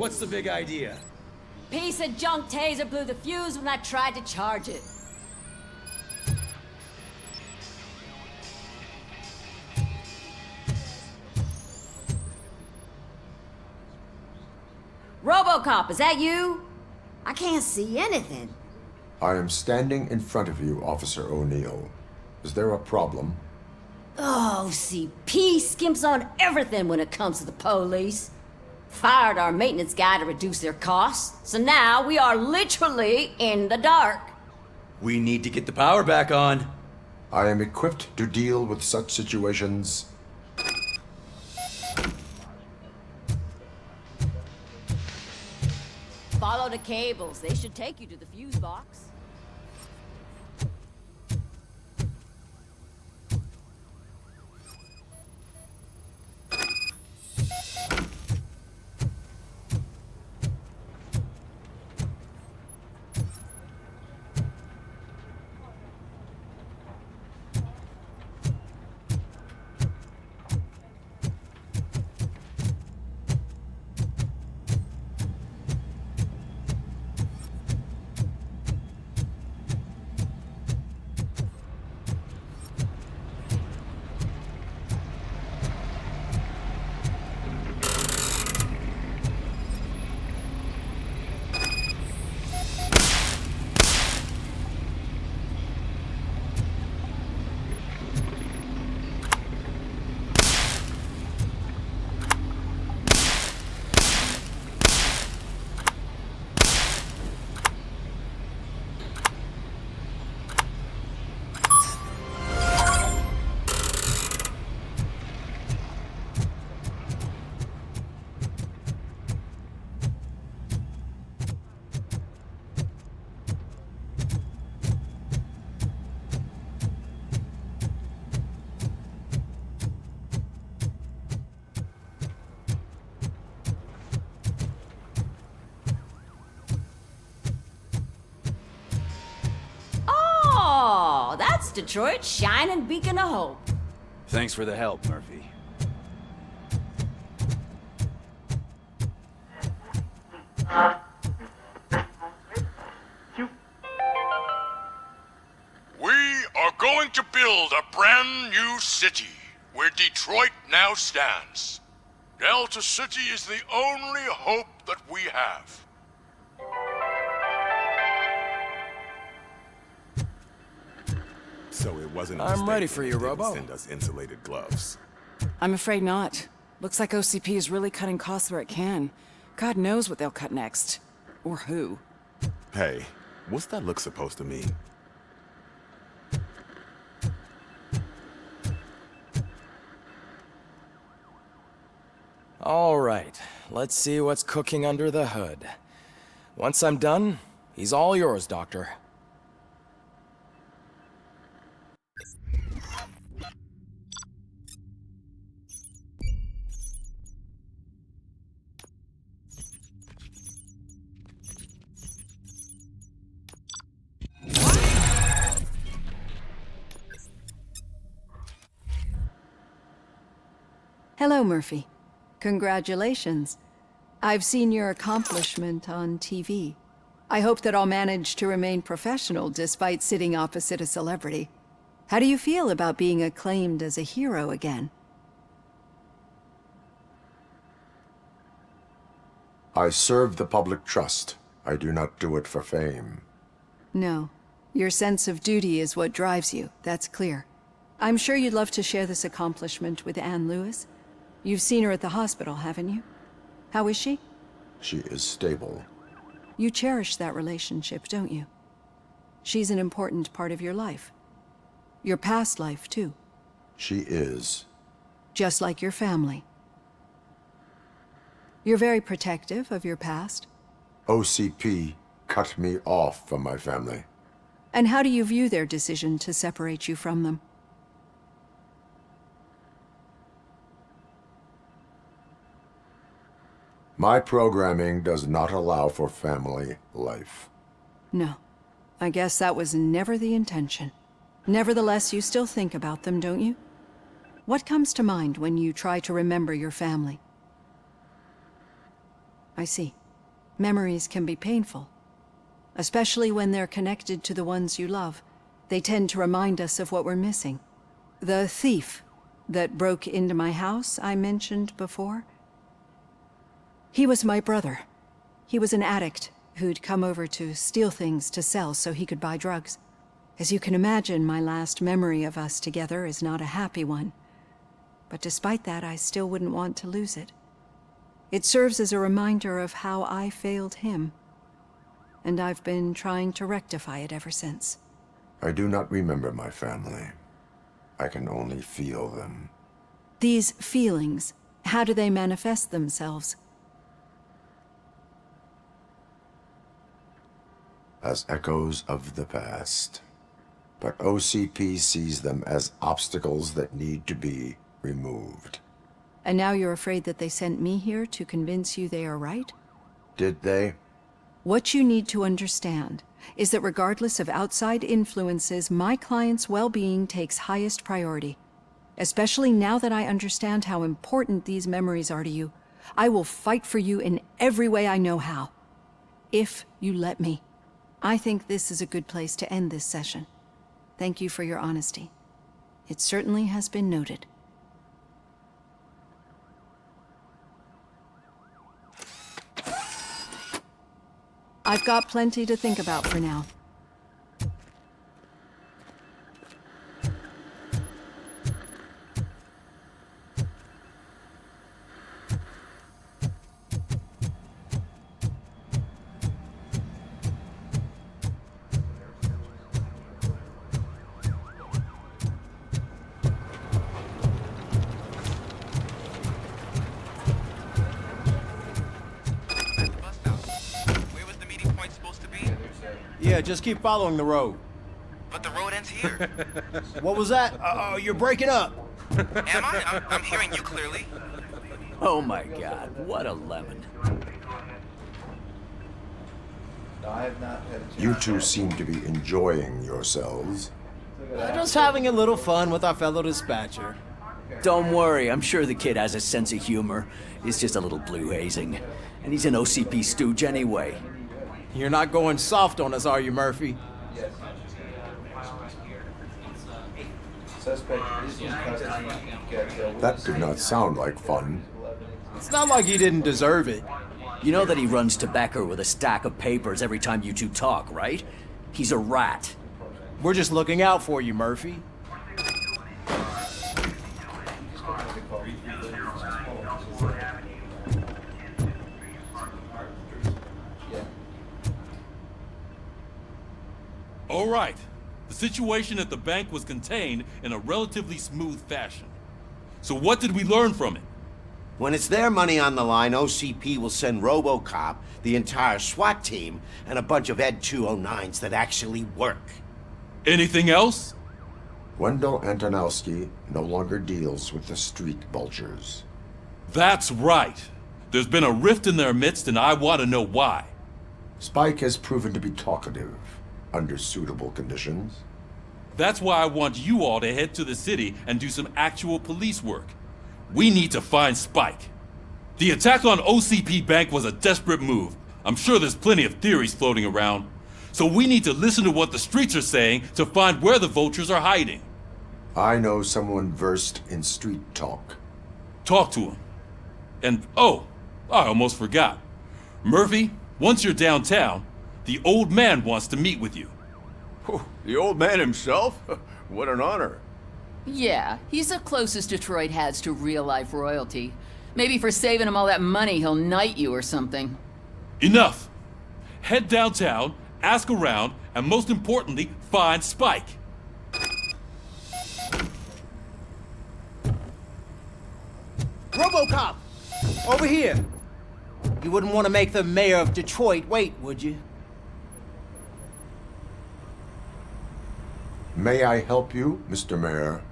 what's the big idea? Piece of junk taser blew the fuse when I tried to charge it. RoboCop, is that you? I can't see anything. I am standing in front of you, Officer O'Neill. Is there a problem? Oh, CP skimps on everything when it comes to the police. Fired our maintenance guy to reduce their costs, so now we are literally in the dark. We need to get the power back on. I am equipped to deal with such situations. Follow the cables. They should take you to the fuse box. Oh, that's Detroit's shining beacon of hope. Thanks for the help, Murphy. We are going to build a brand new city where Detroit now stands. Delta City is the only hope that we have. So it wasn't. I'm ready for you, Robo. Send us insulated gloves. I'm afraid not. Looks like OCP is really cutting costs where it can. God knows what they'll cut next. Or who. Hey, what's that look supposed to mean? All right, let's see what's cooking under the hood. Once I'm done, he's all yours, Doctor. Hello, Murphy. Congratulations. I've seen your accomplishment on TV. I hope that I'll manage to remain professional despite sitting opposite a celebrity. How do you feel about being acclaimed as a hero again? I serve the public trust. I do not do it for fame. No. Your sense of duty is what drives you, that's clear. I'm sure you'd love to share this accomplishment with Anne Lewis. You've seen her at the hospital, haven't you? How is she? She is stable. You cherish that relationship, don't you? She's an important part of your life. Your past life, too. She is. Just like your family. You're very protective of your past. OCP cut me off from my family. And how do you view their decision to separate you from them? My programming does not allow for family life. No. I guess that was never the intention. Nevertheless, you still think about them, don't you? What comes to mind when you try to remember your family? I see. Memories can be painful, especially when they're connected to the ones you love. They tend to remind us of what we're missing. The thief that broke into my house I mentioned before, he was my brother. He was an addict who'd come over to steal things to sell so he could buy drugs. As you can imagine, my last memory of us together is not a happy one. But despite that, I still wouldn't want to lose it. It serves as a reminder of how I failed him. And I've been trying to rectify it ever since. I do not remember my family. I can only feel them. These feelings, how do they manifest themselves? As echoes of the past. But OCP sees them as obstacles that need to be removed. And now you're afraid that they sent me here to convince you they are right? Did they? What you need to understand is that regardless of outside influences, my client's well-being takes highest priority. Especially now that I understand how important these memories are to you. I will fight for you in every way I know how. If you let me. I think this is a good place to end this session. Thank you for your honesty. It certainly has been noted. I've got plenty to think about for now. Yeah, just keep following the road. But the road ends here. What was that? You're breaking up. Am I? I'm hearing you clearly. Oh my god, what a lemon. You two seem to be enjoying yourselves. Just having a little fun with our fellow dispatcher. Don't worry, I'm sure the kid has a sense of humor. It's just a little blue hazing. And he's an OCP stooge anyway. You're not going soft on us, are you, Murphy? That did not sound like fun. It's not like he didn't deserve it. You know that he runs to Becker with a stack of papers every time you two talk, right? He's a rat. We're just looking out for you, Murphy. All right. The situation at the bank was contained in a relatively smooth fashion. So what did we learn from it? When it's their money on the line, OCP will send RoboCop, the entire SWAT team, and a bunch of Ed 209s that actually work. Anything else? Wendell Antonowsky no longer deals with the street vultures. That's right. There's been a rift in their midst, and I want to know why. Spike has proven to be talkative under suitable conditions. That's why I want you all to head to the city and do some actual police work. We need to find Spike. The attack on OCP Bank was a desperate move. I'm sure there's plenty of theories floating around. So we need to listen to what the streets are saying to find where the vultures are hiding. I know someone versed in street talk. Talk to him. And, oh, I almost forgot. Murphy, once you're downtown, the old man wants to meet with you. The old man himself? What an honor. Yeah, he's the closest Detroit has to real-life royalty. Maybe for saving him all that money, he'll knight you or something. Enough! Head downtown, ask around, and most importantly, find Spike. RoboCop! Over here! You wouldn't want to make the mayor of Detroit wait, would you? May I help you, Mr. Mayor?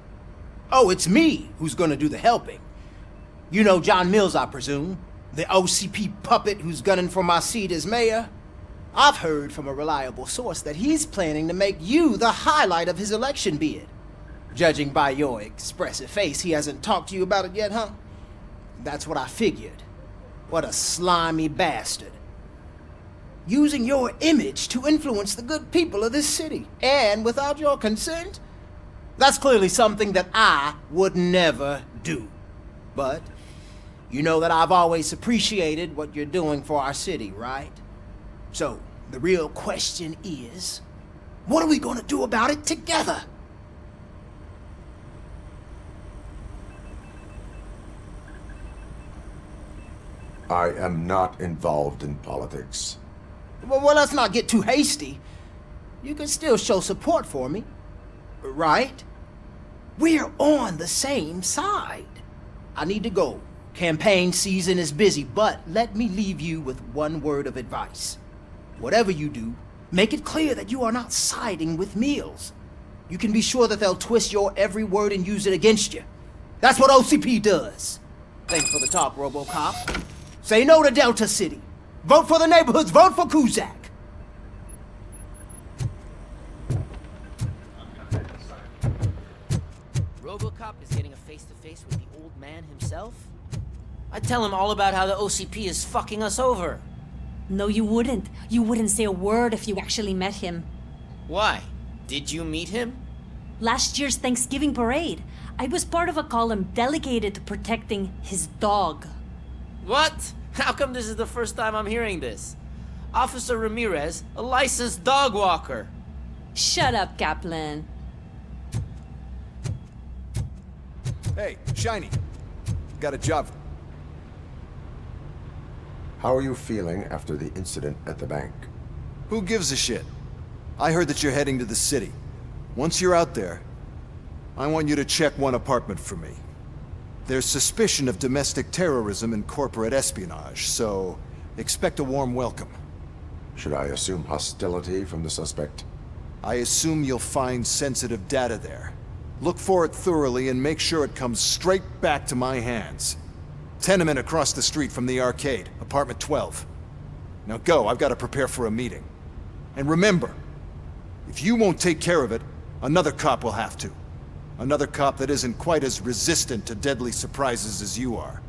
Oh, it's me who's gonna do the helping. You know John Mills, I presume? The OCP puppet who's gunning for my seat as mayor? I've heard from a reliable source that he's planning to make you the highlight of his election bid. Judging by your expressive face, he hasn't talked to you about it yet, huh? That's what I figured. What a slimy bastard. Using your image to influence the good people of this city, and without your consent? That's clearly something that I would never do. But you know that I've always appreciated what you're doing for our city, right? So, the real question is, what are we gonna do about it together? I am not involved in politics. Well, let's not get too hasty. You can still show support for me, right? We're on the same side. I need to go. Campaign season is busy, but let me leave you with one word of advice. Whatever you do, make it clear that you are not siding with Mills. You can be sure that they'll twist your every word and use it against you. That's what OCP does. Thanks for the talk, RoboCop. Say no to Delta City. Vote for the neighborhoods. Vote for Kuzak. RoboCop is getting a face-to-face with the old man himself? I'd tell him all about how the OCP is fucking us over. No, you wouldn't. You wouldn't say a word if you actually met him. Why? Did you meet him? Last year's Thanksgiving parade, I was part of a column dedicated to protecting his dog. What? How come this is the first time I'm hearing this? Officer Ramirez, a licensed dog walker. Shut up, Kaplan. Hey, Shiny. Got a job. How are you feeling after the incident at the bank? Who gives a shit? I heard that you're heading to the city. Once you're out there, I want you to check one apartment for me. There's suspicion of domestic terrorism and corporate espionage, so expect a warm welcome. Should I assume hostility from the suspect? I assume you'll find sensitive data there. Look for it thoroughly and make sure it comes straight back to my hands. Tenement across the street from the arcade, apartment 12. Now go, I've got to prepare for a meeting. And remember, if you won't take care of it, another cop will have to. Another cop that isn't quite as resistant to deadly surprises as you are.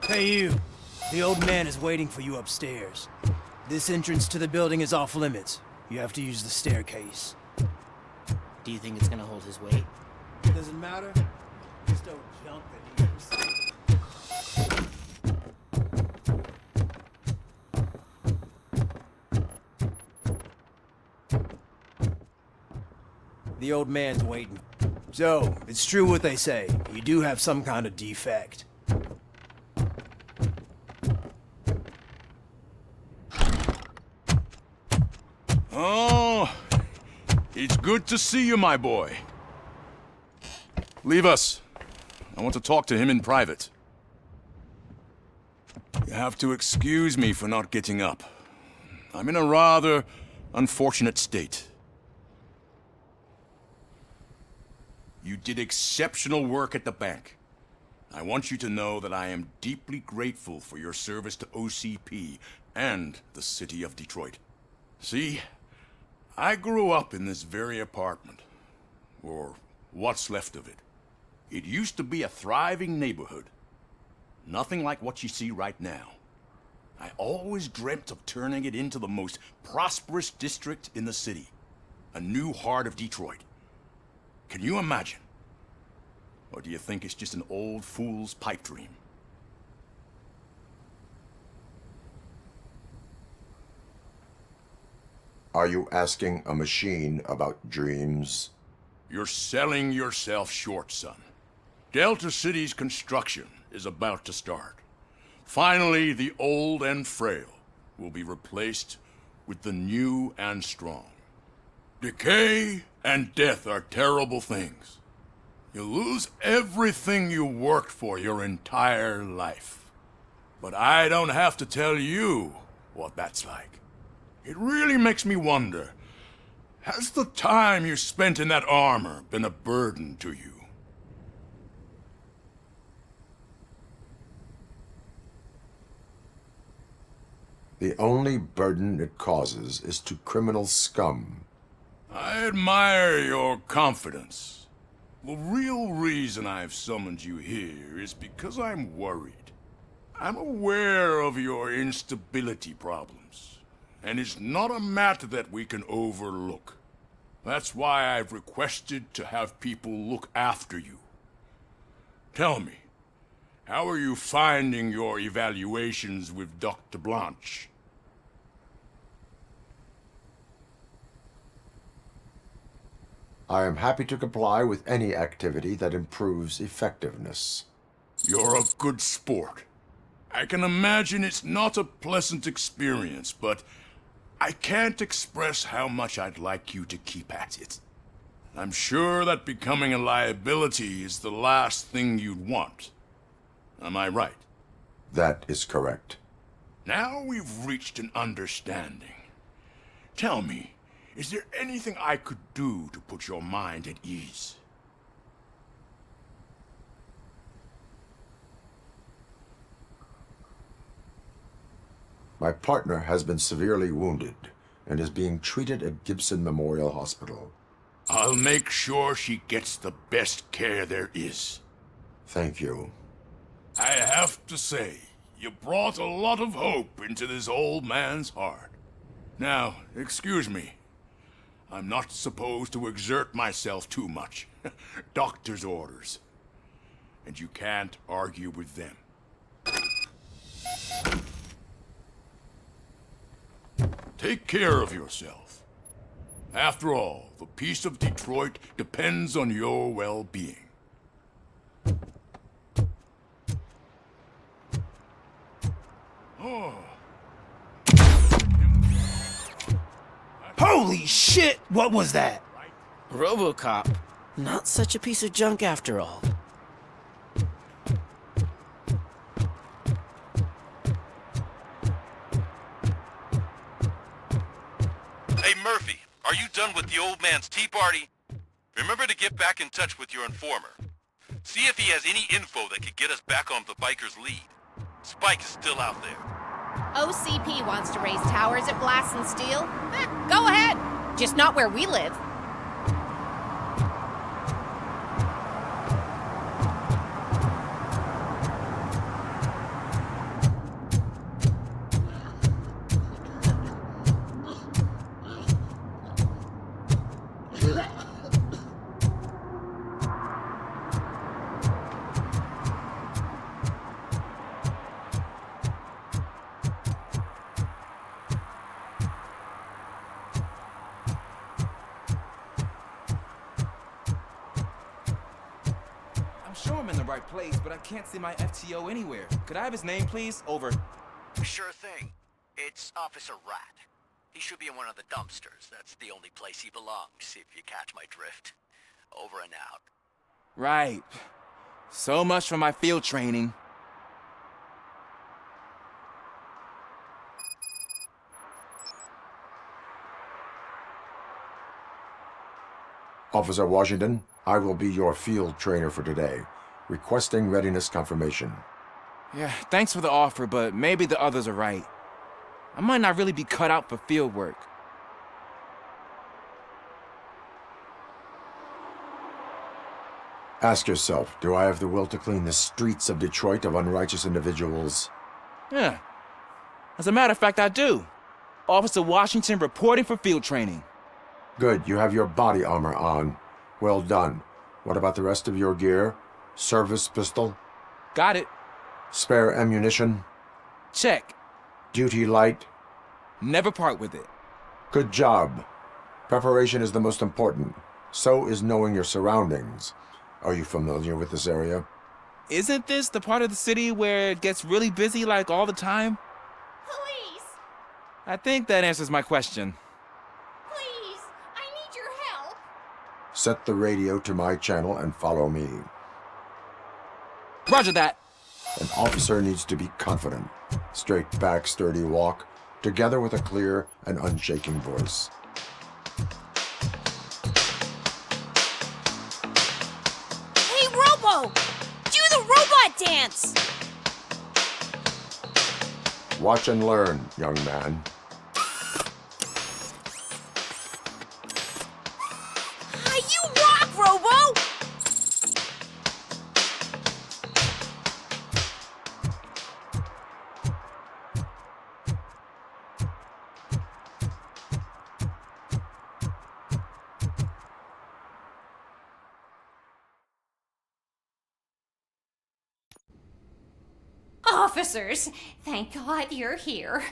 Hey you, the old man is waiting for you upstairs. This entrance to the building is off limits. You have to use the staircase. Do you think it's gonna hold his weight? Does it matter? Just don't jump at The old man's waiting. So, it's true what they say. You do have some kind of defect. Oh, it's good to see you, my boy. Leave us. I want to talk to him in private. You have to excuse me for not getting up. I'm in a rather unfortunate state. You did exceptional work at the bank. I want you to know that I am deeply grateful for your service to OCP and the city of Detroit. See, I grew up in this very apartment, or what's left of it. It used to be a thriving neighborhood. Nothing like what you see right now. I always dreamt of turning it into the most prosperous district in the city. A new heart of Detroit. Can you imagine? Or do you think it's just an old fool's pipe dream? Are you asking a machine about dreams? You're selling yourself short, son. Delta City's construction is about to start. Finally, the old and frail will be replaced with the new and strong. Decay and death are terrible things. You lose everything you worked for your entire life. But I don't have to tell you what that's like. It really makes me wonder, has the time you spent in that armor been a burden to you? The only burden it causes is to criminal scum. I admire your confidence. The real reason I've summoned you here is because I'm worried. I'm aware of your instability problems, and it's not a matter that we can overlook. That's why I've requested to have people look after you. Tell me, how are you finding your evaluations with Dr. Blanche? I am happy to comply with any activity that improves effectiveness. You're a good sport. I can imagine it's not a pleasant experience, but I can't express how much I'd like you to keep at it. I'm sure that becoming a liability is the last thing you'd want. Am I right? That is correct. Now we've reached an understanding. Tell me, is there anything I could do to put your mind at ease? My partner has been severely wounded and is being treated at Gibson Memorial Hospital. I'll make sure she gets the best care there is. Thank you. I have to say, you brought a lot of hope into this old man's heart. Now, excuse me. I'm not supposed to exert myself too much. Doctor's orders. And you can't argue with them. Take care of yourself. After all, the peace of Detroit depends on your well-being. Oh. Holy shit! What was that? RoboCop. Not such a piece of junk after all. Hey Murphy, are you done with the old man's tea party? Remember to get back in touch with your informer. See if he has any info that could get us back on the biker's lead. Spike is still out there. OCP wants to raise towers at Glass and Steel? Go ahead! Just not where we live. Place, but I can't see my FTO anywhere. Could I have his name, please? Over. Sure thing. It's Officer Rat. He should be in one of the dumpsters. That's the only place he belongs, if you catch my drift. Over and out. Right. So much for my field training. Officer Washington, I will be your field trainer for today. Requesting readiness confirmation. Yeah, thanks for the offer, but maybe the others are right. I might not really be cut out for field work. Ask yourself, do I have the will to clean the streets of Detroit of unrighteous individuals? Yeah. As a matter of fact, I do. Officer Washington reporting for field training. Good, you have your body armor on. Well done. What about the rest of your gear? Service pistol? Got it. Spare ammunition? Check. Duty light? Never part with it. Good job. Preparation is the most important. So is knowing your surroundings. Are you familiar with this area? Isn't this the part of the city where it gets really busy like all the time? Police! I think that answers my question. Please! I need your help! Set the radio to my channel and follow me. Roger that. An officer needs to be confident. Straight back, sturdy walk, together with a clear and unshaking voice. Hey, Robo! Do the robot dance! Watch and learn, young man. You rock, Robo! Officers, thank God you're here.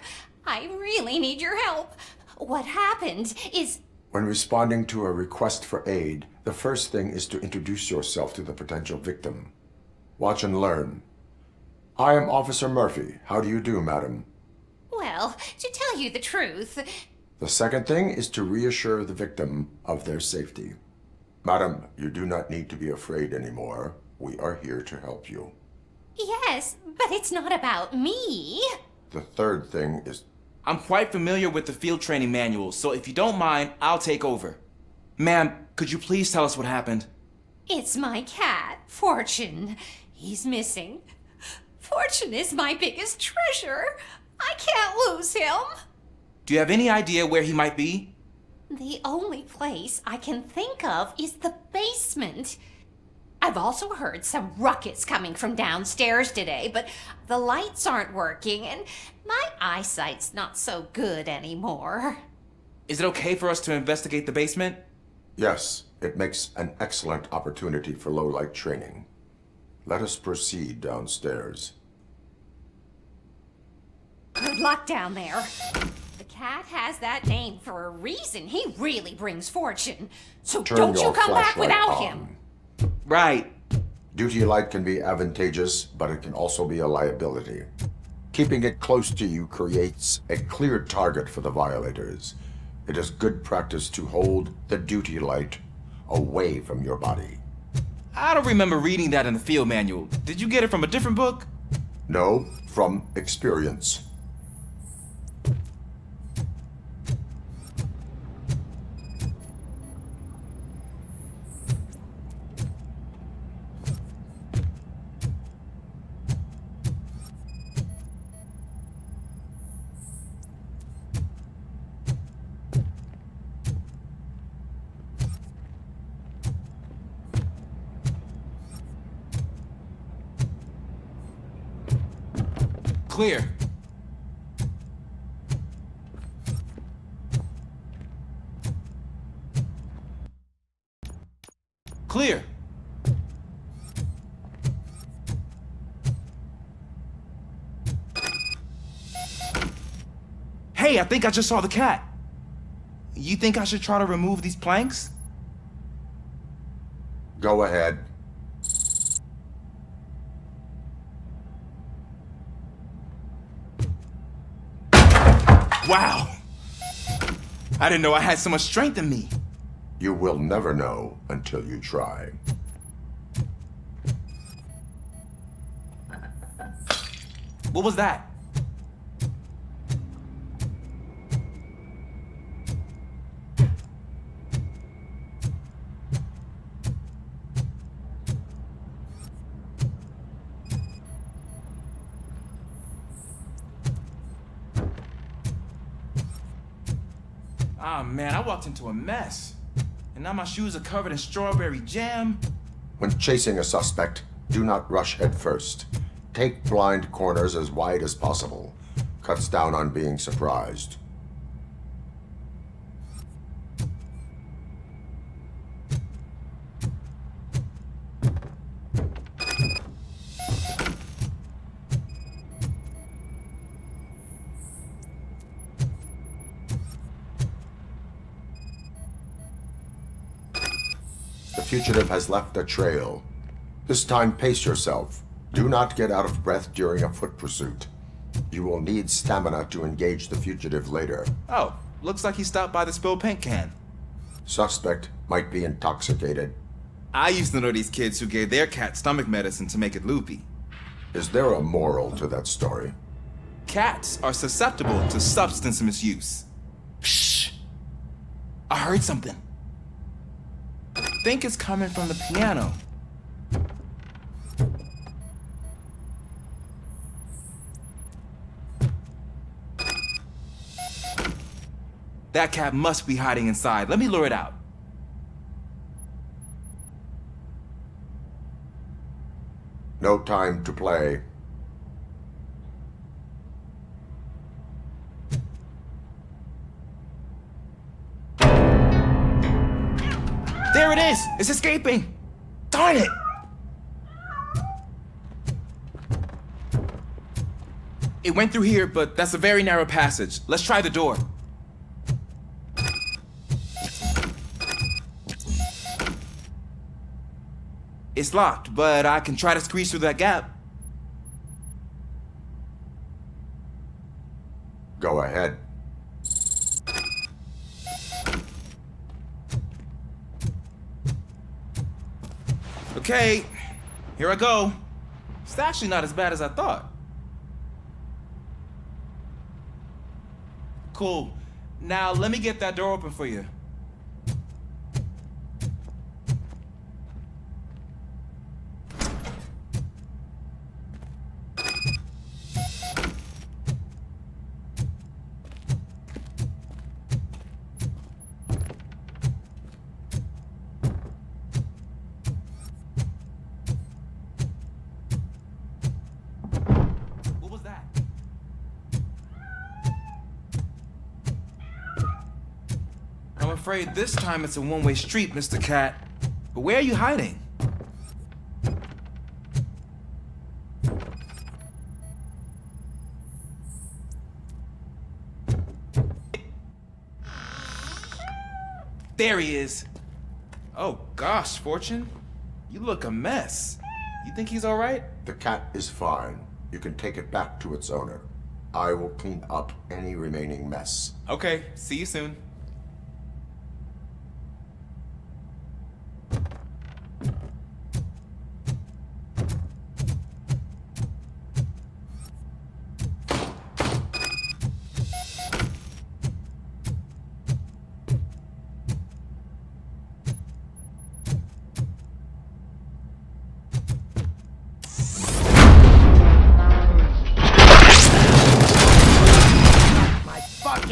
I really need your help. What happened is... When responding to a request for aid, the first thing is to introduce yourself to the potential victim. Watch and learn. I am Officer Murphy. How do you do, madam? Well, to tell you the truth... The second thing is to reassure the victim of their safety. Madam, you do not need to be afraid anymore. We are here to help you. Yes, but it's not about me. The third thing is... I'm quite familiar with the field training manual, so if you don't mind, I'll take over. Ma'am, could you please tell us what happened? It's my cat, Fortune. He's missing. Fortune is my biggest treasure. I can't lose him. Do you have any idea where he might be? The only place I can think of is the basement. I've also heard some ruckus coming from downstairs today, but the lights aren't working and my eyesight's not so good anymore. Is it okay for us to investigate the basement? Yes, it makes an excellent opportunity for low-light training. Let us proceed downstairs. Good luck down there. The cat has that name for a reason. He really brings fortune. So don't you come back without him. Right. Duty light can be advantageous, but it can also be a liability. Keeping it close to you creates a clear target for the violators. It is good practice to hold the duty light away from your body. I don't remember reading that in the field manual. Did you get it from a different book? No, from experience. Clear. Clear. Hey, I think I just saw the cat. You think I should try to remove these planks? Go ahead. Wow! I didn't know I had so much strength in me. You will never know until you try. What was that? Ah, man, I walked into a mess. And now my shoes are covered in strawberry jam. When chasing a suspect, do not rush headfirst. Take blind corners as wide as possible. Cuts down on being surprised. The fugitive has left a trail. This time, pace yourself. Do not get out of breath during a foot pursuit. You will need stamina to engage the fugitive later. Oh, looks like he stopped by the spilled paint can. Suspect might be intoxicated. I used to know these kids who gave their cat stomach medicine to make it loopy. Is there a moral to that story? Cats are susceptible to substance misuse. Shh! I heard something. I think it's coming from the piano. That cat must be hiding inside. Let me lure it out. No time to play. There it is! It's escaping! Darn it! It went through here, but that's a very narrow passage. Let's try the door. It's locked, but I can try to squeeze through that gap. Go ahead. Okay, here I go. It's actually not as bad as I thought. Cool. Now let me get that door open for you. I'm afraid this time it's a one-way street, Mr. Cat. But where are you hiding? There he is. Oh gosh, Fortune. You look a mess. You think he's all right? The cat is fine. You can take it back to its owner. I will clean up any remaining mess. Okay, see you soon.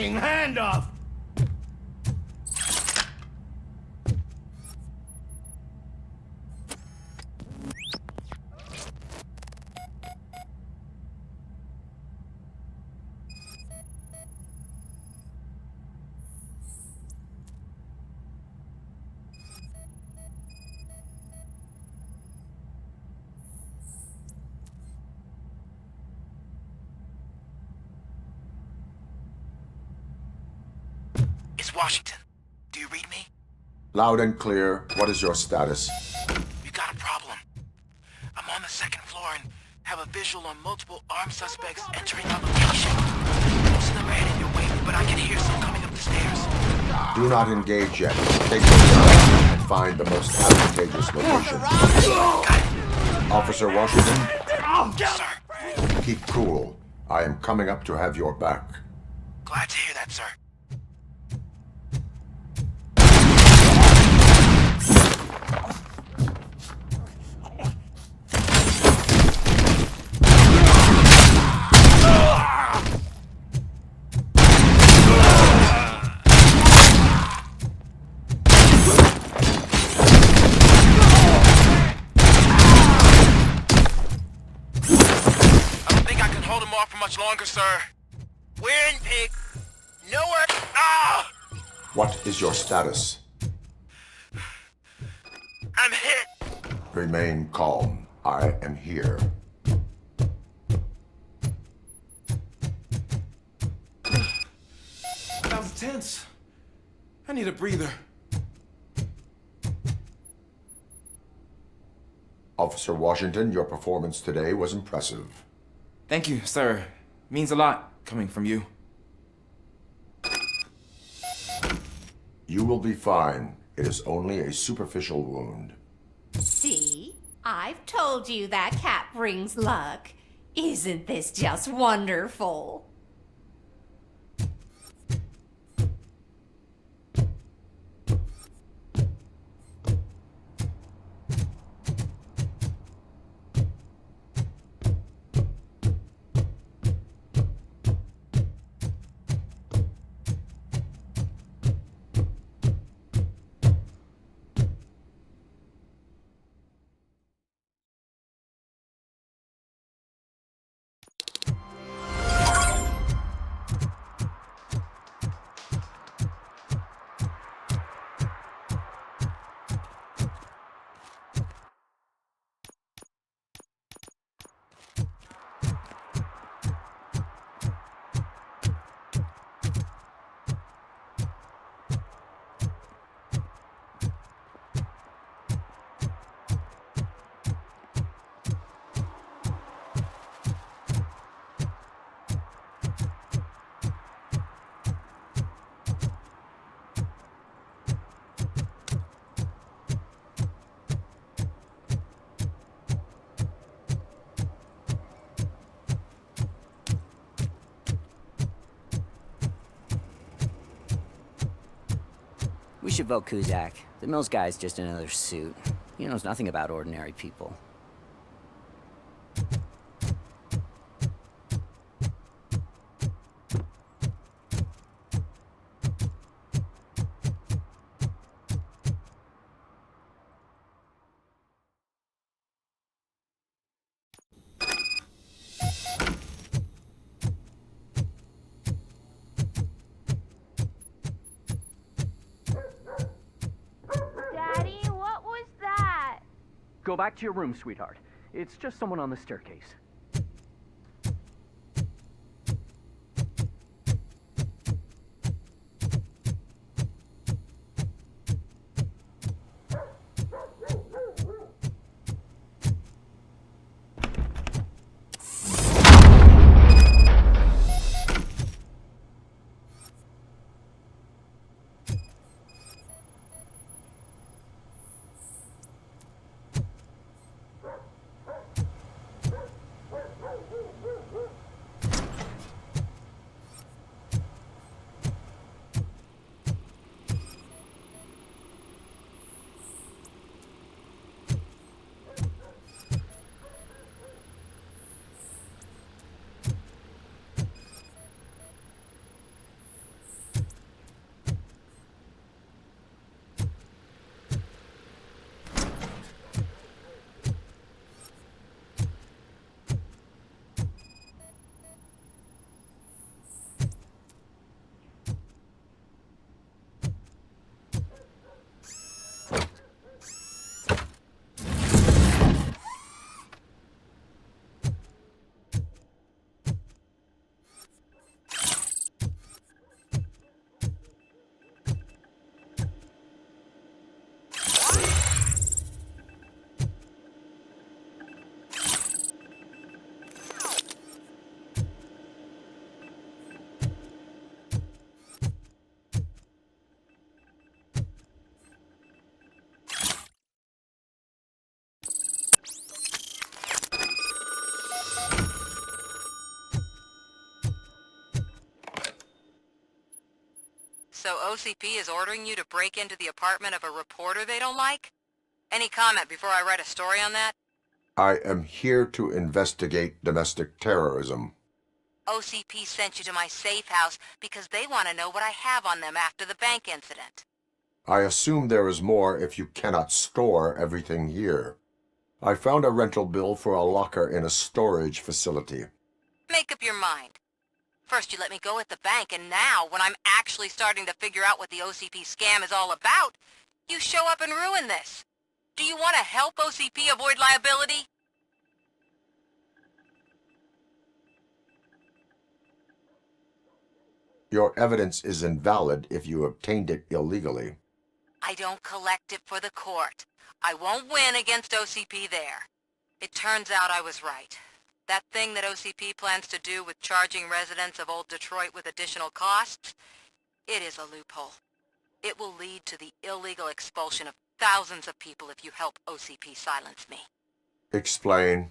Hand off! Washington, do you read me? Loud and clear. What is your status? We got a problem. I'm on the second floor and have a visual on multiple armed suspects entering our location. Most of them are headed your way, but I can hear some coming up the stairs. Do not engage yet. Take your time and find the most advantageous location. Officer Washington? Yes, sir. Keep cool. I am coming up to have your back. Glad to hear that, sir. much longer, sir. We're in, pig. Nowhere. Ah! What is your status? I'm hit. Remain calm. I am here. That was tense. I need a breather. Officer Washington, your performance today was impressive. Thank you, sir. Means a lot coming from you. You will be fine. It is only a superficial wound. See? I've told you that cat brings luck. Isn't this just wonderful? We should vote Kuzak. The Mills guy's just another suit. He knows nothing about ordinary people. Go back to your room, sweetheart. It's just someone on the staircase. So OCP is ordering you to break into the apartment of a reporter they don't like? Any comment before I write a story on that? I am here to investigate domestic terrorism. OCP sent you to my safe house because they want to know what I have on them after the bank incident. I assume there is more if you cannot store everything here. I found a rental bill for a locker in a storage facility. Make up your mind. First you let me go at the bank, and now, when I'm actually starting to figure out what the OCP scam is all about, you show up and ruin this. Do you want to help OCP avoid liability? Your evidence is invalid if you obtained it illegally. I don't collect it for the court. I won't win against OCP there. It turns out I was right. That thing that OCP plans to do with charging residents of Old Detroit with additional costs, it is a loophole. It will lead to the illegal expulsion of thousands of people if you help OCP silence me. Explain.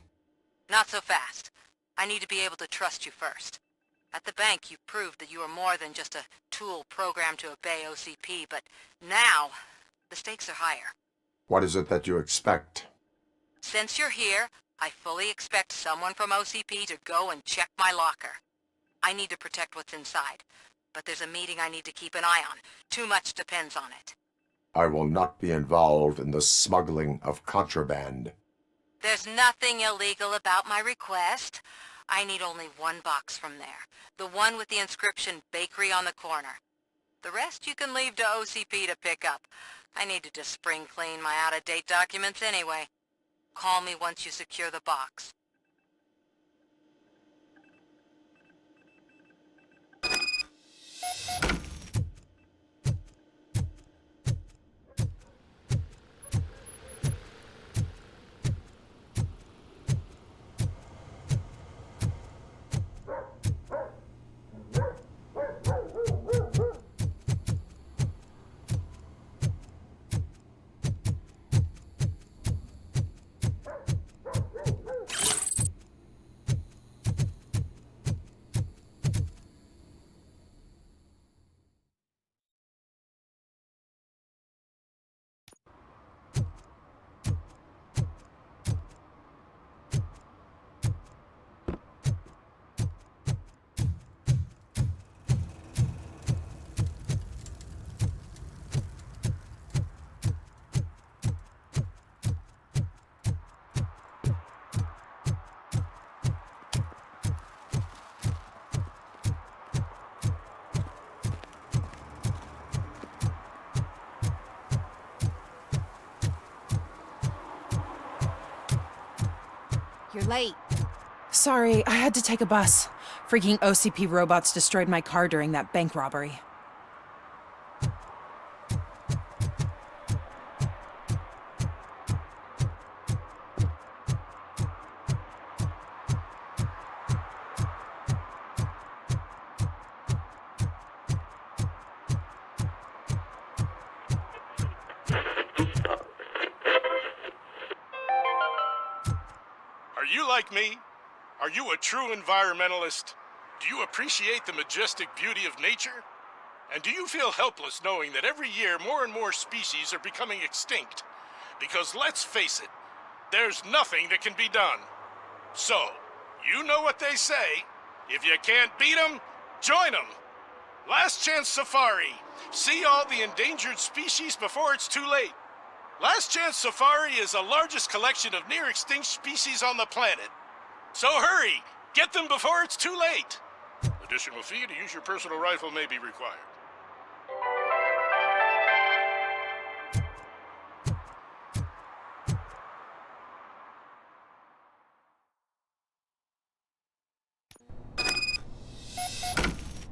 Not so fast. I need to be able to trust you first. At the bank, you proved that you are more than just a tool programmed to obey OCP, but now, the stakes are higher. What is it that you expect? Since you're here, I fully expect someone from OCP to go and check my locker. I need to protect what's inside, but there's a meeting I need to keep an eye on. Too much depends on it. I will not be involved in the smuggling of contraband. There's nothing illegal about my request. I need only one box from there. The one with the inscription Bakery on the corner. The rest you can leave to OCP to pick up. I need to just spring clean my out-of-date documents anyway. Call me once you secure the box. You're late. Sorry, I had to take a bus. Freaking OCP robots destroyed my car during that bank robbery. Are you like me? Are you a true environmentalist? Do you appreciate the majestic beauty of nature? And do you feel helpless knowing that every year more and more species are becoming extinct? Because let's face it, there's nothing that can be done. So, you know what they say. If you can't beat 'em, join 'em. Last Chance Safari. See all the endangered species before it's too late. Last Chance Safari is the largest collection of near-extinct species on the planet. So hurry! Get them before it's too late! Additional fee to use your personal rifle may be required.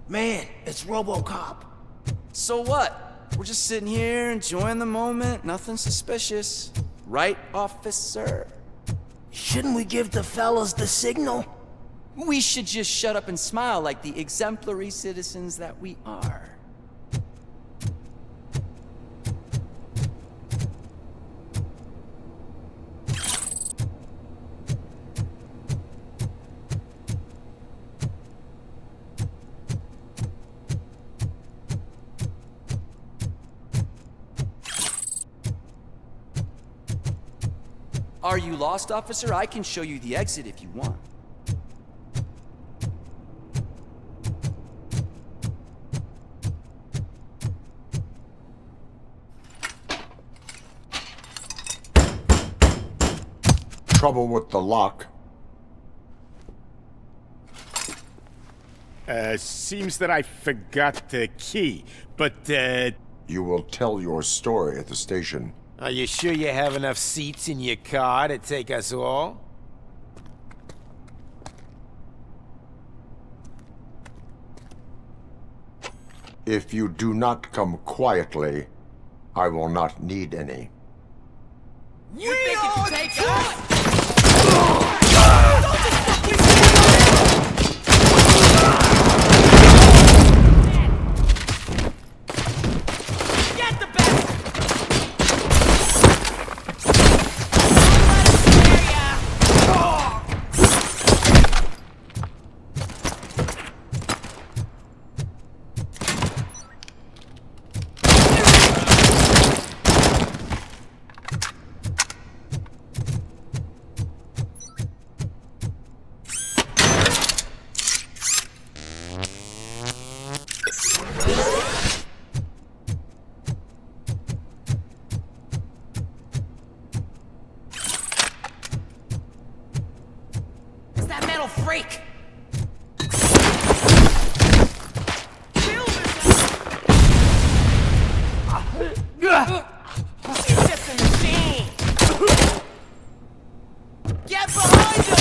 Man, it's RoboCop. So what? We're just sitting here enjoying the moment, nothing suspicious. Right, officer? Shouldn't we give the fellas the signal? We should just shut up and smile like the exemplary citizens that we are. Are you lost, officer? I can show you the exit if you want. Trouble with the lock. Seems that I forgot the key, but, You will tell your story at the station. Are you sure you have enough seats in your car to take us all? If you do not come quietly, I will not need any. You think you can take us? Get the bastard! Freak! He's just a machine! Get behind him!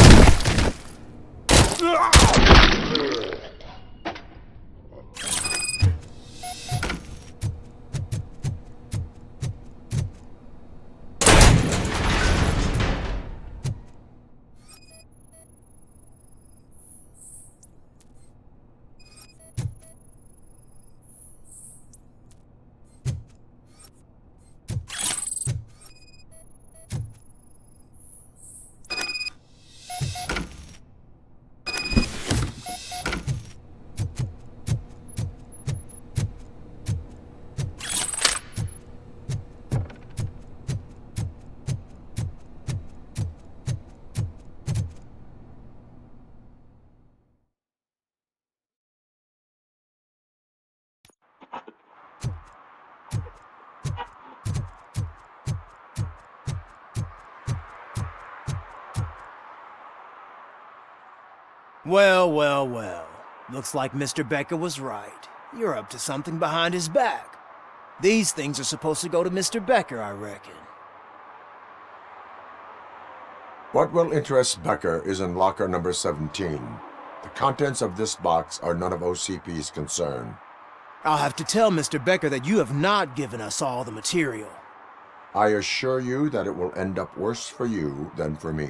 Well, well, well. Looks like Mr. Becker was right. You're up to something behind his back. These things are supposed to go to Mr. Becker, I reckon. What will interest Becker is in locker number 17. The contents of this box are none of OCP's concern. I'll have to tell Mr. Becker that you have not given us all the material. I assure you that it will end up worse for you than for me.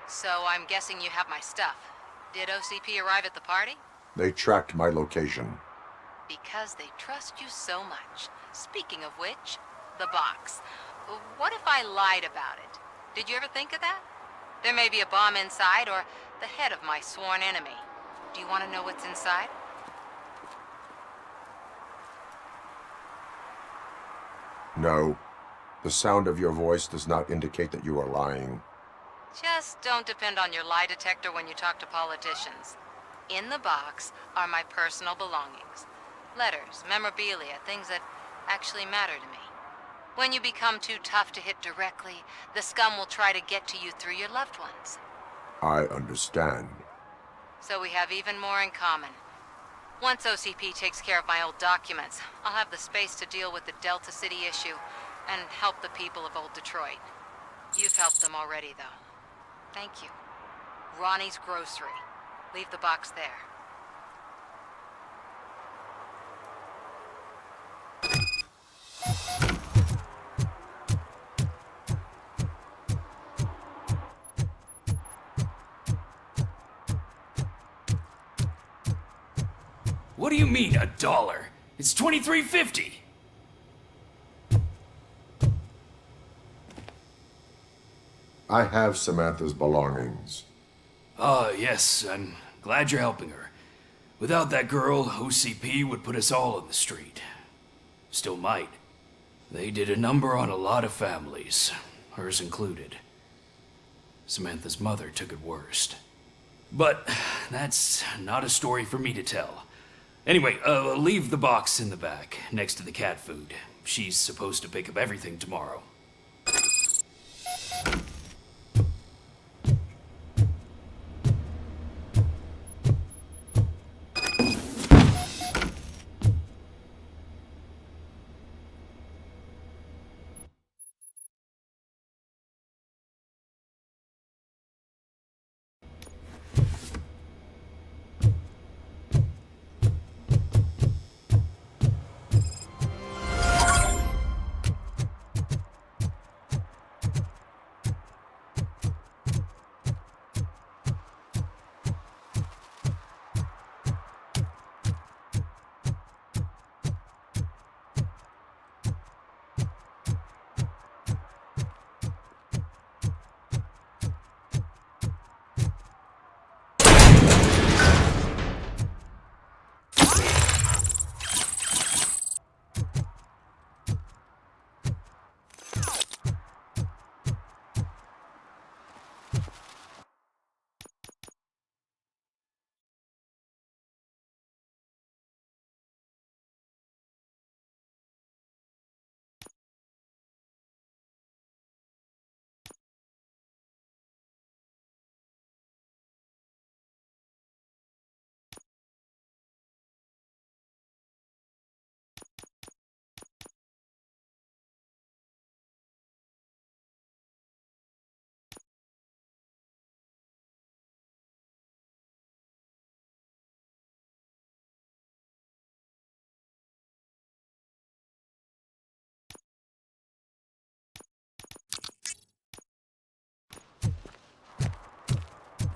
So I'm guessing you have my stuff. Did OCP arrive at the party? They tracked my location. Because they trust you so much. Speaking of which, the box. What if I lied about it? Did you ever think of that? There may be a bomb inside or the head of my sworn enemy. Do you want to know what's inside? No. The sound of your voice does not indicate that you are lying. Just don't depend on your lie detector when you talk to politicians. In the box are my personal belongings. Letters, memorabilia, things that actually matter to me. When you become too tough to hit directly, the scum will try to get to you through your loved ones. I understand. So we have even more in common. Once OCP takes care of my old documents, I'll have the space to deal with the Delta City issue and help the people of Old Detroit. You've helped them already, though. Thank you. Ronnie's Grocery. Leave the box there. What do you mean, $1? It's $23.50. I have Samantha's belongings. Yes, I'm glad you're helping her. Without that girl, OCP would put us all in the street. Still might. They did a number on a lot of families, hers included. Samantha's mother took it worst. But that's not a story for me to tell. Anyway, leave the box in the back, next to the cat food. She's supposed to pick up everything tomorrow.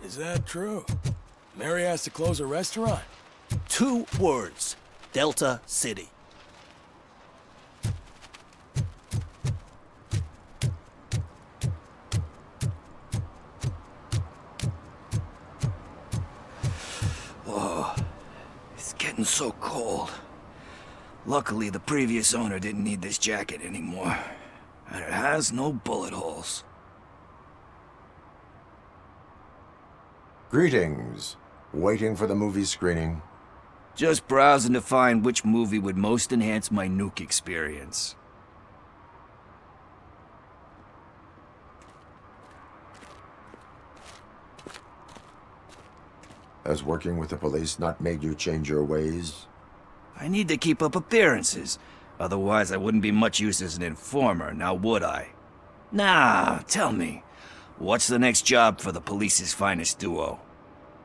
Is that true? Mary has to close a restaurant? 2 words. Delta City. Whoa. It's getting so cold. Luckily, the previous owner didn't need this jacket anymore. And it has no bullet holes. Greetings. Waiting for the movie screening. Just browsing to find which movie would most enhance my nuke experience. Has working with the police not made you change your ways? I need to keep up appearances. Otherwise, I wouldn't be much use as an informer, now would I? Nah, tell me. What's the next job for the police's finest duo?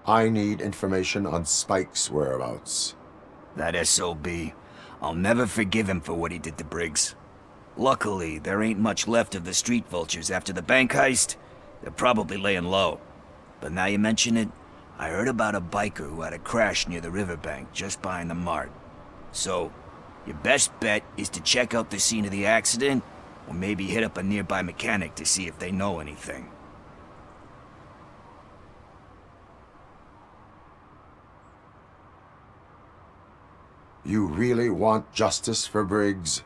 I need information on Spike's whereabouts. That SOB. I'll never forgive him for what he did to Briggs. Luckily, there ain't much left of the street vultures after the bank heist. They're probably laying low. But now you mention it, I heard about a biker who had a crash near the riverbank just behind the mart. So, your best bet is to check out the scene of the accident, or maybe hit up a nearby mechanic to see if they know anything. You really want justice for Briggs?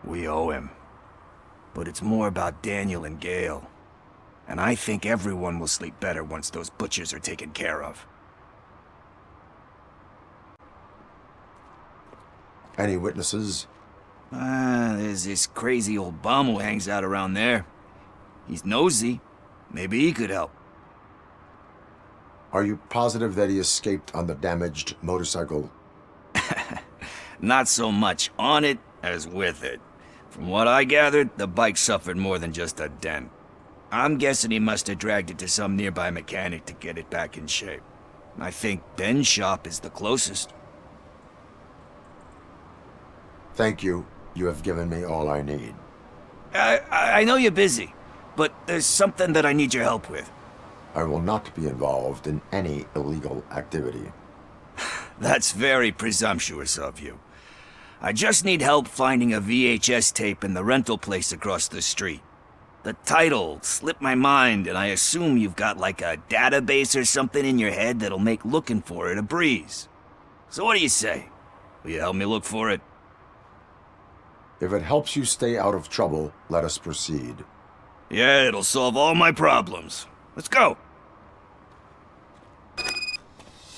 We owe him. But it's more about Daniel and Gale. And I think everyone will sleep better once those butchers are taken care of. Any witnesses? There's this crazy old bum who hangs out around there. He's nosy. Maybe he could help. Are you positive that he escaped on the damaged motorcycle? Not so much on it as with it. From what I gathered, the bike suffered more than just a dent. I'm guessing he must have dragged it to some nearby mechanic to get it back in shape. I think Ben's shop is the closest. Thank you. You have given me all I need. I know you're busy, but there's something that I need your help with. I will not be involved in any illegal activity. That's very presumptuous of you. I just need help finding a VHS tape in the rental place across the street. The title slipped my mind, and I assume you've got like a database or something in your head that'll make looking for it a breeze. So what do you say? Will you help me look for it? If it helps you stay out of trouble, let us proceed. Yeah, it'll solve all my problems. Let's go.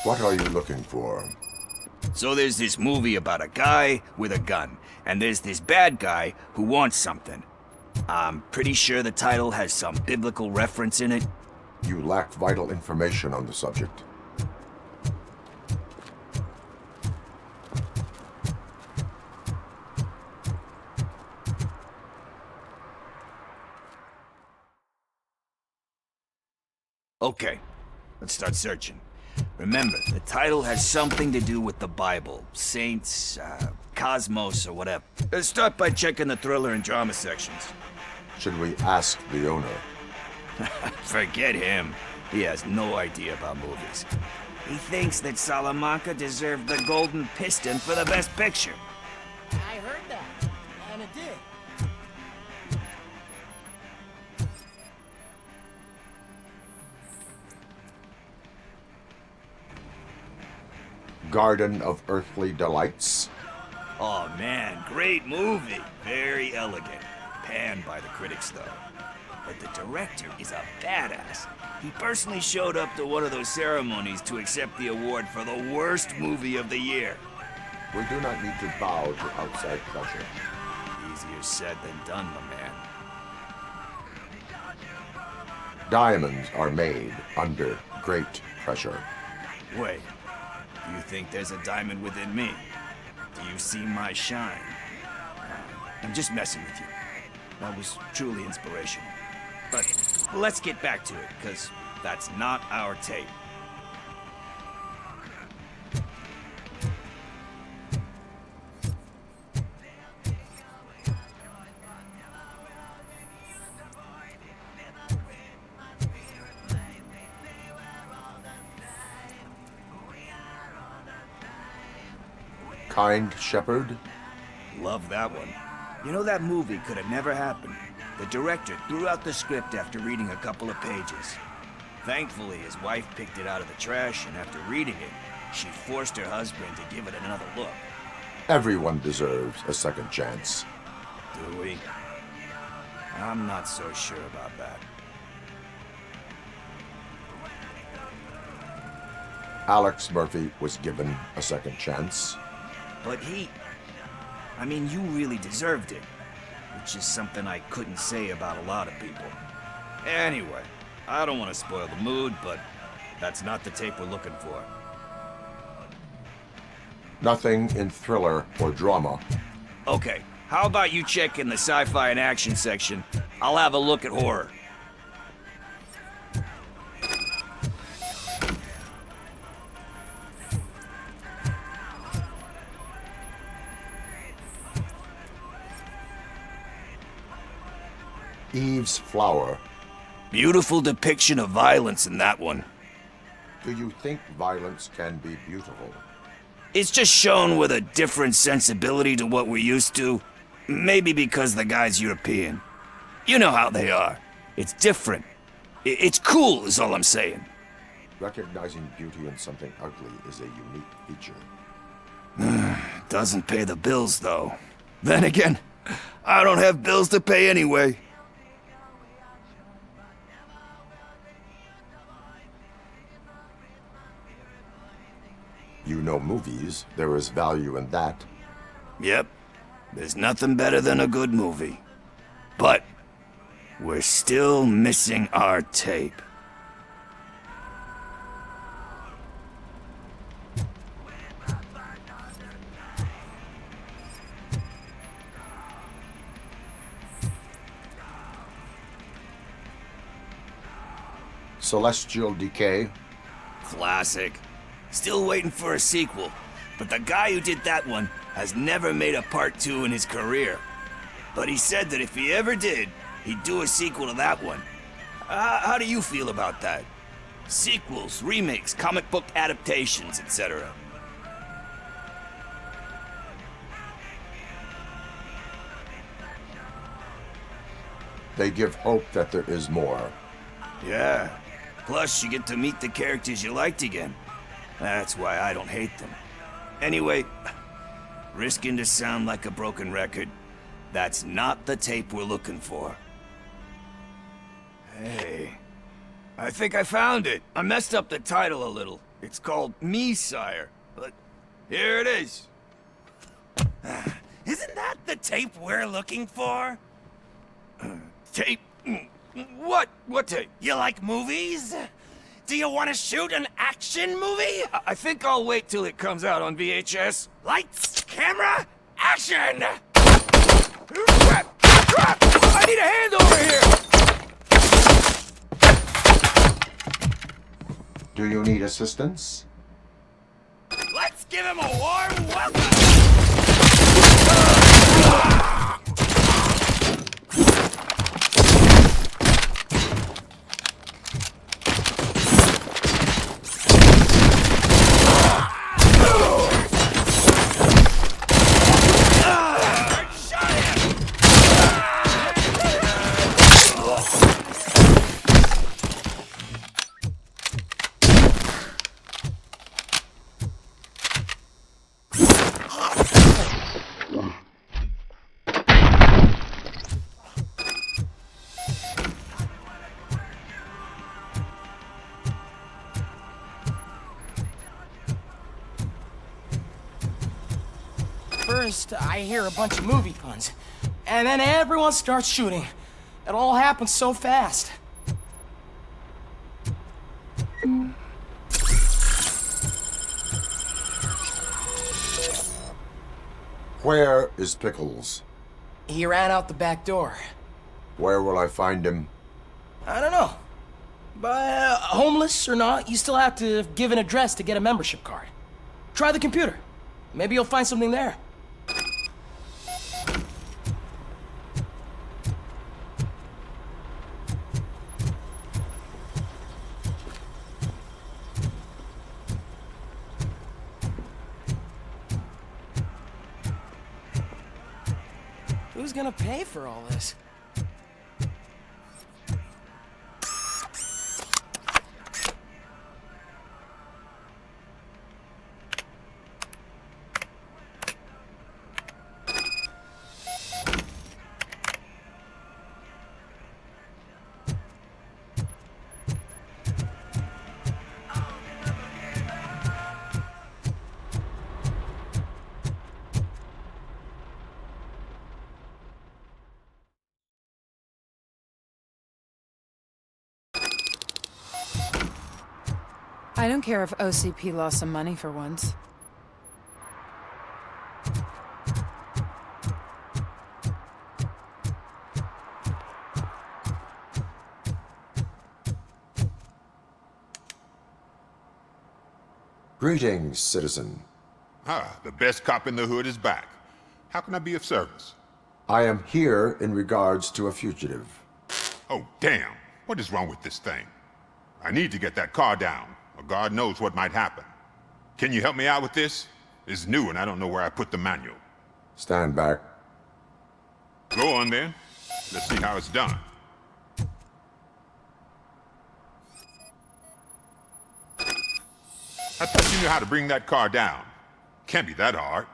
What are you looking for? So there's this movie about a guy with a gun, and there's this bad guy who wants something. I'm pretty sure the title has some biblical reference in it. You lack vital information on the subject. Okay, let's start searching. Remember, the title has something to do with the Bible, saints, cosmos, or whatever. Let's start by checking the thriller and drama sections. Should we ask the owner? Forget him. He has no idea about movies. He thinks that Salamanca deserved the Golden Piston for the Best Picture. I heard that, and it did. Garden of Earthly Delights? Oh man, great movie. Very elegant. Panned by the critics though. But the director is a badass. He personally showed up to one of those ceremonies to accept the award for the worst movie of the year. We do not need to bow to outside pressure. Easier said than done, my man. Diamonds are made under great pressure. Wait, do you think there's a diamond within me? Do you see my shine? I'm just messing with you. That was truly inspirational. But let's get back to it, because that's not our tape. Kind Shepherd? Love that one. You know, that movie could have never happened. The director threw out the script after reading a couple of pages. Thankfully, his wife picked it out of the trash, and after reading it, she forced her husband to give it another look. Everyone deserves a second chance. Do we? I'm not so sure about that. Alex Murphy was given a second chance. But I mean, you really deserved it. Which is something I couldn't say about a lot of people. Anyway, I don't want to spoil the mood, but that's not the tape we're looking for. Nothing in thriller or drama. Okay, how about you check in the sci-fi and action section? I'll have a look at horror. Eve's Flower. Beautiful depiction of violence in that one. Do you think violence can be beautiful? It's just shown with a different sensibility to what we're used to. Maybe because the guy's European. You know how they are. It's different. It's cool is all I'm saying. Recognizing beauty in something ugly is a unique feature. Doesn't pay the bills, though. Then again, I don't have bills to pay anyway. You know movies. There is value in that. Yep. There's nothing better than a good movie. But we're still missing our tape. Celestial Decay. Classic. Still waiting for a sequel, but the guy who did that one has never made a part 2 in his career. But he said that if he ever did, he'd do a sequel to that one. How do you feel about that? Sequels, remakes, comic book adaptations, etc. They give hope that there is more. Yeah. Plus, you get to meet the characters you liked again. That's why I don't hate them. Anyway, risking to sound like a broken record, That's not the tape we're looking for. Hey, I think I found it. I messed up the title a little. It's called Me, Sire, but here it is. Isn't that the tape we're looking for? Tape? What? What tape? You like movies? Do you want to shoot an action movie? I think I'll wait till it comes out on VHS. Lights, camera, action! Crap! Crap! I need a hand over here! Do you need assistance? Let's give him a warm welcome! First, I hear a bunch of movie puns, and then everyone starts shooting. It all happens so fast. Where is Pickles? He ran out the back door. Where will I find him? I don't know. But homeless or not, you still have to give an address to get a membership card. Try the computer. Maybe you'll find something there. Who's gonna pay for all this? I don't care if OCP lost some money for once. Greetings, citizen. Ah, the best cop in the hood is back. How can I be of service? I am here in regards to a fugitive. Oh, damn. What is wrong with this thing? I need to get that car down, or God knows what might happen. Can you help me out with this? It's new and I don't know where I put the manual. Stand back. Go on then. Let's see how it's done. I thought you knew how to bring that car down. Can't be that hard.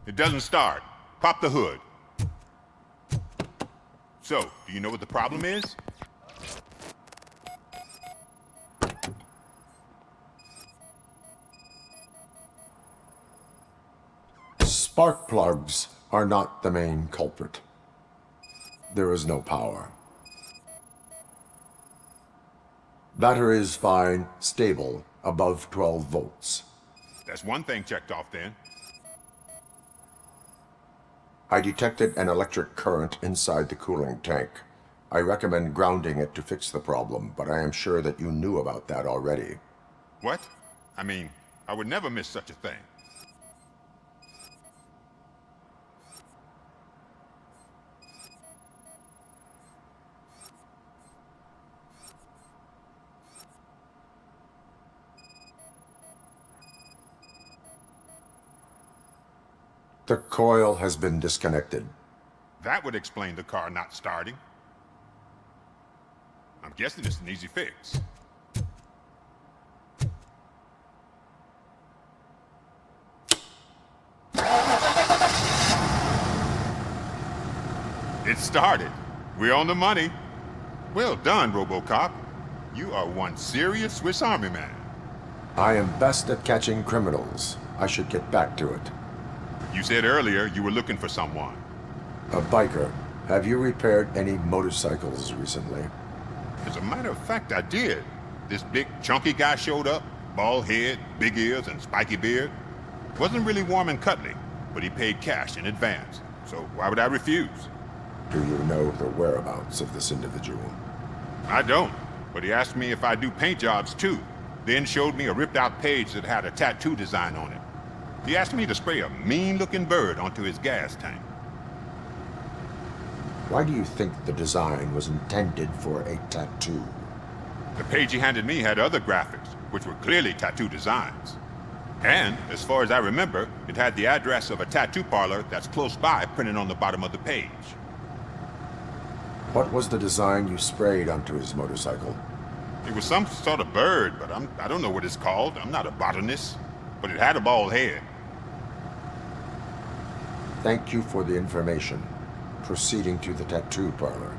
It doesn't start. Pop the hood. So, do you know what the problem is? Spark plugs are not the main culprit. There is no power. Battery is fine, stable, above 12 volts. That's one thing checked off then. I detected an electric current inside the cooling tank. I recommend grounding it to fix the problem, but I am sure that you knew about that already. What? I mean, I would never miss such a thing. The coil has been disconnected. That would explain the car not starting. I'm guessing it's an easy fix. It started. We're on the money. Well done, RoboCop. You are one serious Swiss Army man. I am best at catching criminals. I should get back to it. You said earlier you were looking for someone. A biker. Have you repaired any motorcycles recently? As a matter of fact, I did. This big, chunky guy showed up. Bald head, big ears, and spiky beard. Wasn't really warm and cuddly, but he paid cash in advance. So why would I refuse? Do you know the whereabouts of this individual? I don't, but he asked me if I do paint jobs too. Then showed me a ripped-out page that had a tattoo design on it. He asked me to spray a mean-looking bird onto his gas tank. Why do you think the design was intended for a tattoo? The page he handed me had other graphics, which were clearly tattoo designs. And, as far as I remember, it had the address of a tattoo parlor that's close by printed on the bottom of the page. What was the design you sprayed onto his motorcycle? It was some sort of bird, but I don't know what it's called. I'm not a botanist. But it had a bald head. Thank you for the information. Proceeding to the tattoo parlor.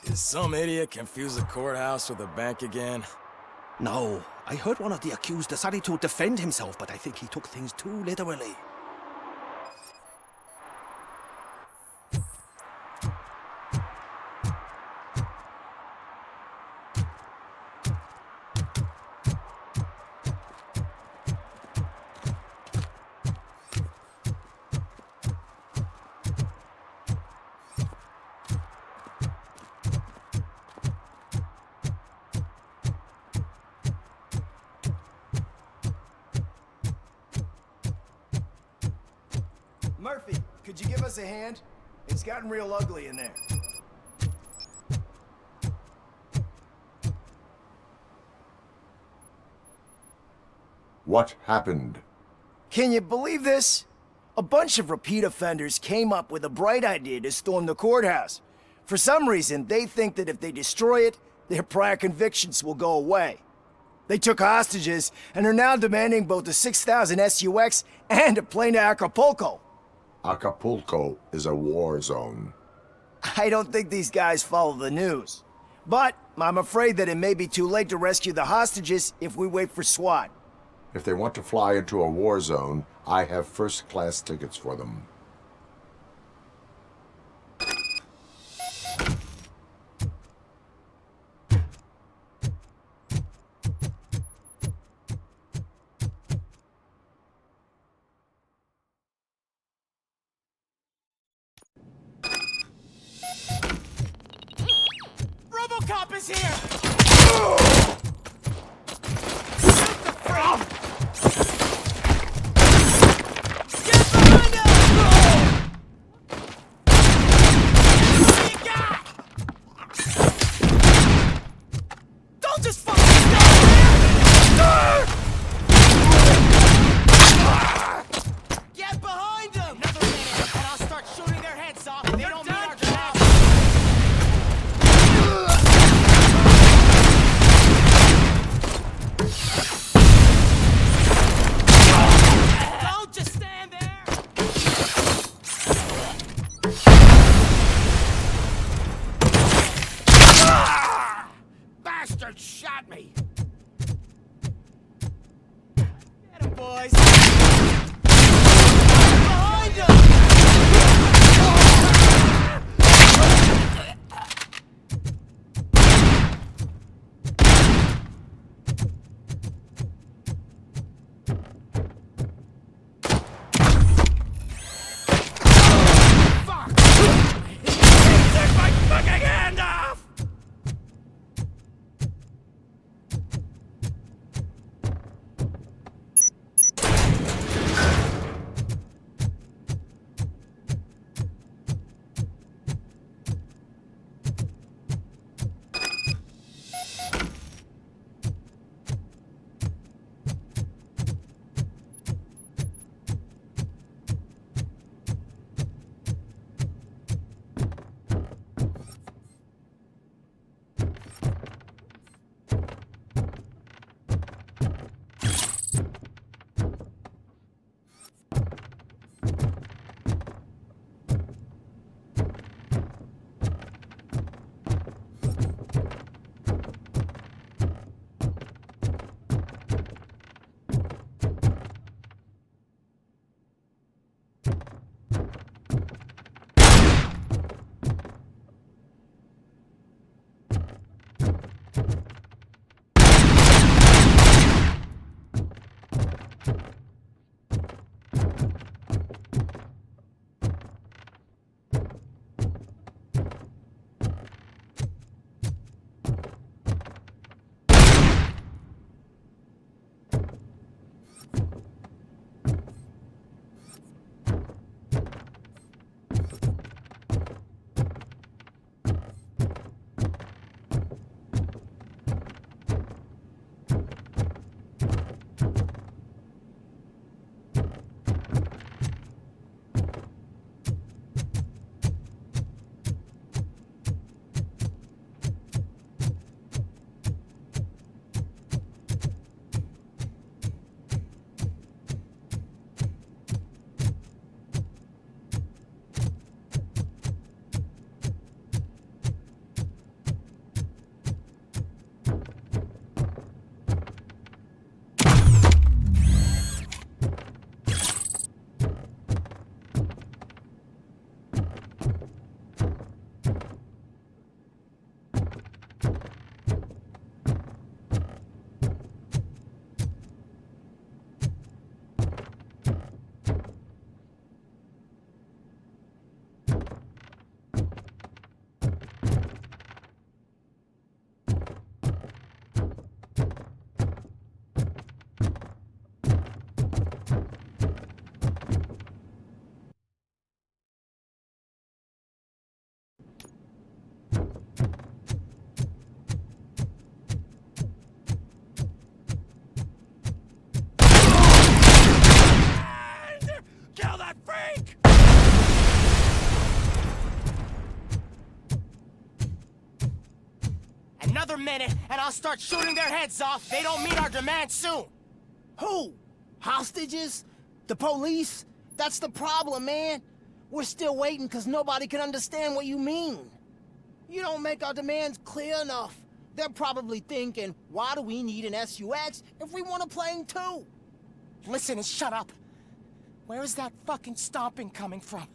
Did some idiot confuse the courthouse with a bank again? No, I heard one of the accused decided to defend himself, but I think he took things too literally. Murphy, could you give us a hand? It's gotten real ugly in there. What happened? Can you believe this? A bunch of repeat offenders came up with a bright idea to storm the courthouse. For some reason, they think that if they destroy it, their prior convictions will go away. They took hostages and are now demanding both a 6,000 SUX and a plane to Acapulco. Acapulco is a war zone. I don't think these guys follow the news. But I'm afraid that it may be too late to rescue the hostages if we wait for SWAT. If they want to fly into a war zone, I have first-class tickets for them. RoboCop is here! freak! Another minute, and I'll start shooting their heads off. They don't meet our demands soon. Who? Hostages? The police? That's the problem, man. We're still waiting because nobody can understand what you mean. You don't make our demands clear enough. They're probably thinking, why do we need an SUX if we want a plane too? Listen and shut up. Where is that fucking stomping coming from?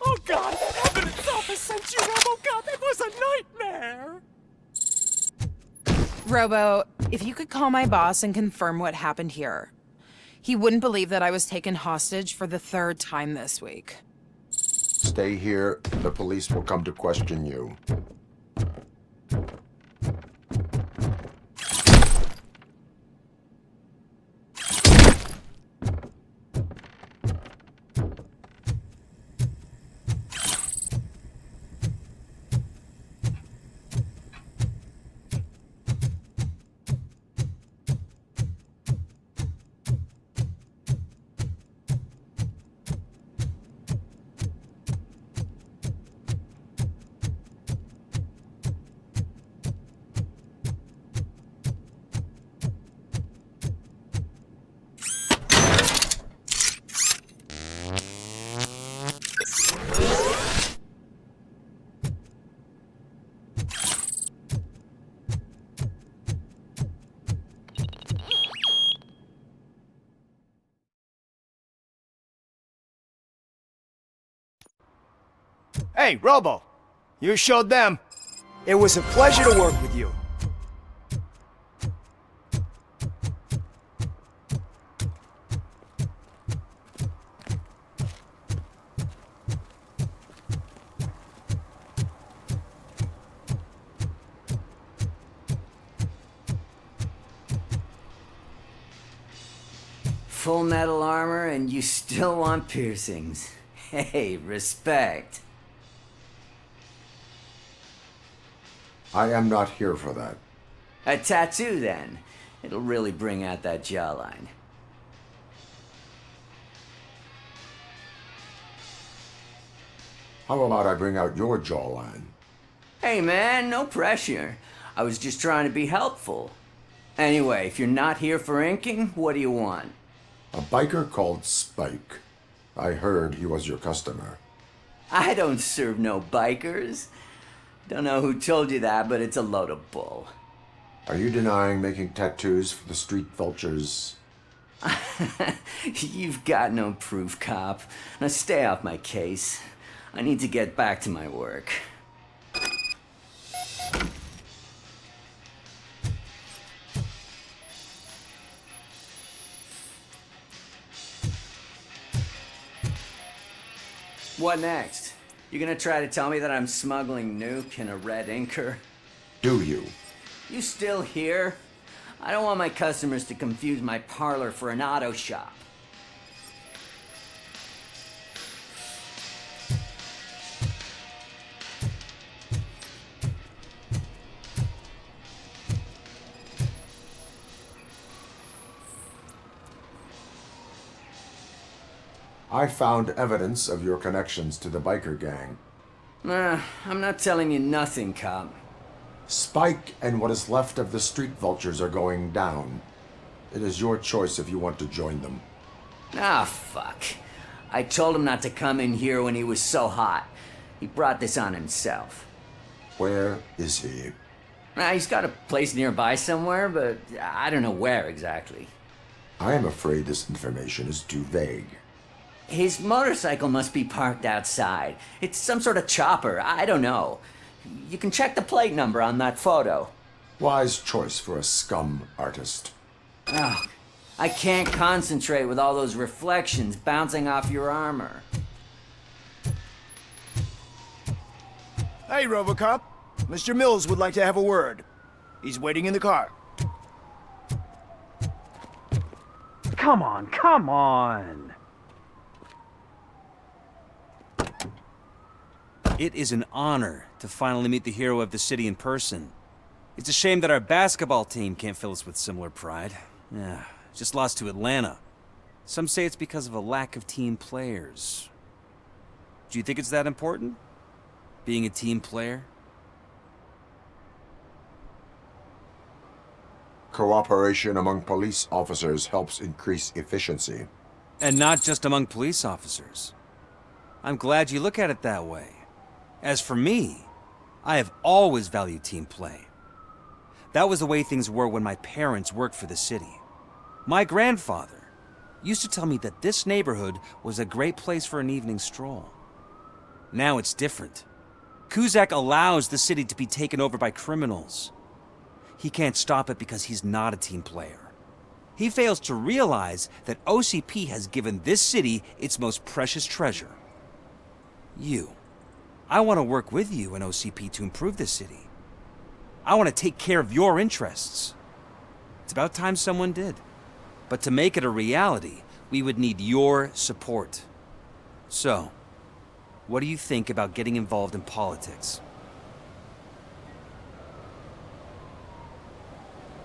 Oh God! Heaven itself has sent you, RoboCop! It was a nightmare! Robo, if you could call my boss and confirm what happened here. He wouldn't believe that I was taken hostage for the 3rd time this week. Stay here. The police will come to question you. Hey, Robo! You showed them. It was a pleasure to work with you. Full metal armor and you still want piercings. Hey, respect. I am not here for that. A tattoo, then. It'll really bring out that jawline. How about I bring out your jawline? Hey, man, no pressure. I was just trying to be helpful. Anyway, if you're not here for inking, what do you want? A biker called Spike. I heard he was your customer. I don't serve no bikers. Don't know who told you that, but it's a load of bull. Are you denying making tattoos for the street vultures? You've got no proof, cop. Now stay off my case. I need to get back to my work. What next? You gonna try to tell me that I'm smuggling nuke in a red inker? Do you? You still here? I don't want my customers to confuse my parlor for an auto shop. I found evidence of your connections to the biker gang. I'm not telling you nothing, cop. Spike and what is left of the street vultures are going down. It is your choice if you want to join them. Ah, fuck. I told him not to come in here when he was so hot. He brought this on himself. Where is he? He's got a place nearby somewhere, but I don't know where exactly. I am afraid this information is too vague. His motorcycle must be parked outside. It's some sort of chopper. I don't know. You can check the plate number on that photo. Wise choice for a scum artist. Oh, I can't concentrate with all those reflections bouncing off your armor. Hey, RoboCop. Mr. Mills would like to have a word. He's waiting in the car. Come on, come on! It is an honor to finally meet the hero of the city in person. It's a shame that our basketball team can't fill us with similar pride. Yeah, just lost to Atlanta. Some say it's because of a lack of team players. Do you think it's that important? Being a team player? Cooperation among police officers helps increase efficiency. And not just among police officers. I'm glad you look at it that way. As for me, I have always valued team play. That was the way things were when my parents worked for the city. My grandfather used to tell me that this neighborhood was a great place for an evening stroll. Now it's different. Cusack allows the city to be taken over by criminals. He can't stop it because he's not a team player. He fails to realize that OCP has given this city its most precious treasure. You. I want to work with you and OCP to improve this city. I want to take care of your interests. It's about time someone did. But to make it a reality, we would need your support. So, what do you think about getting involved in politics?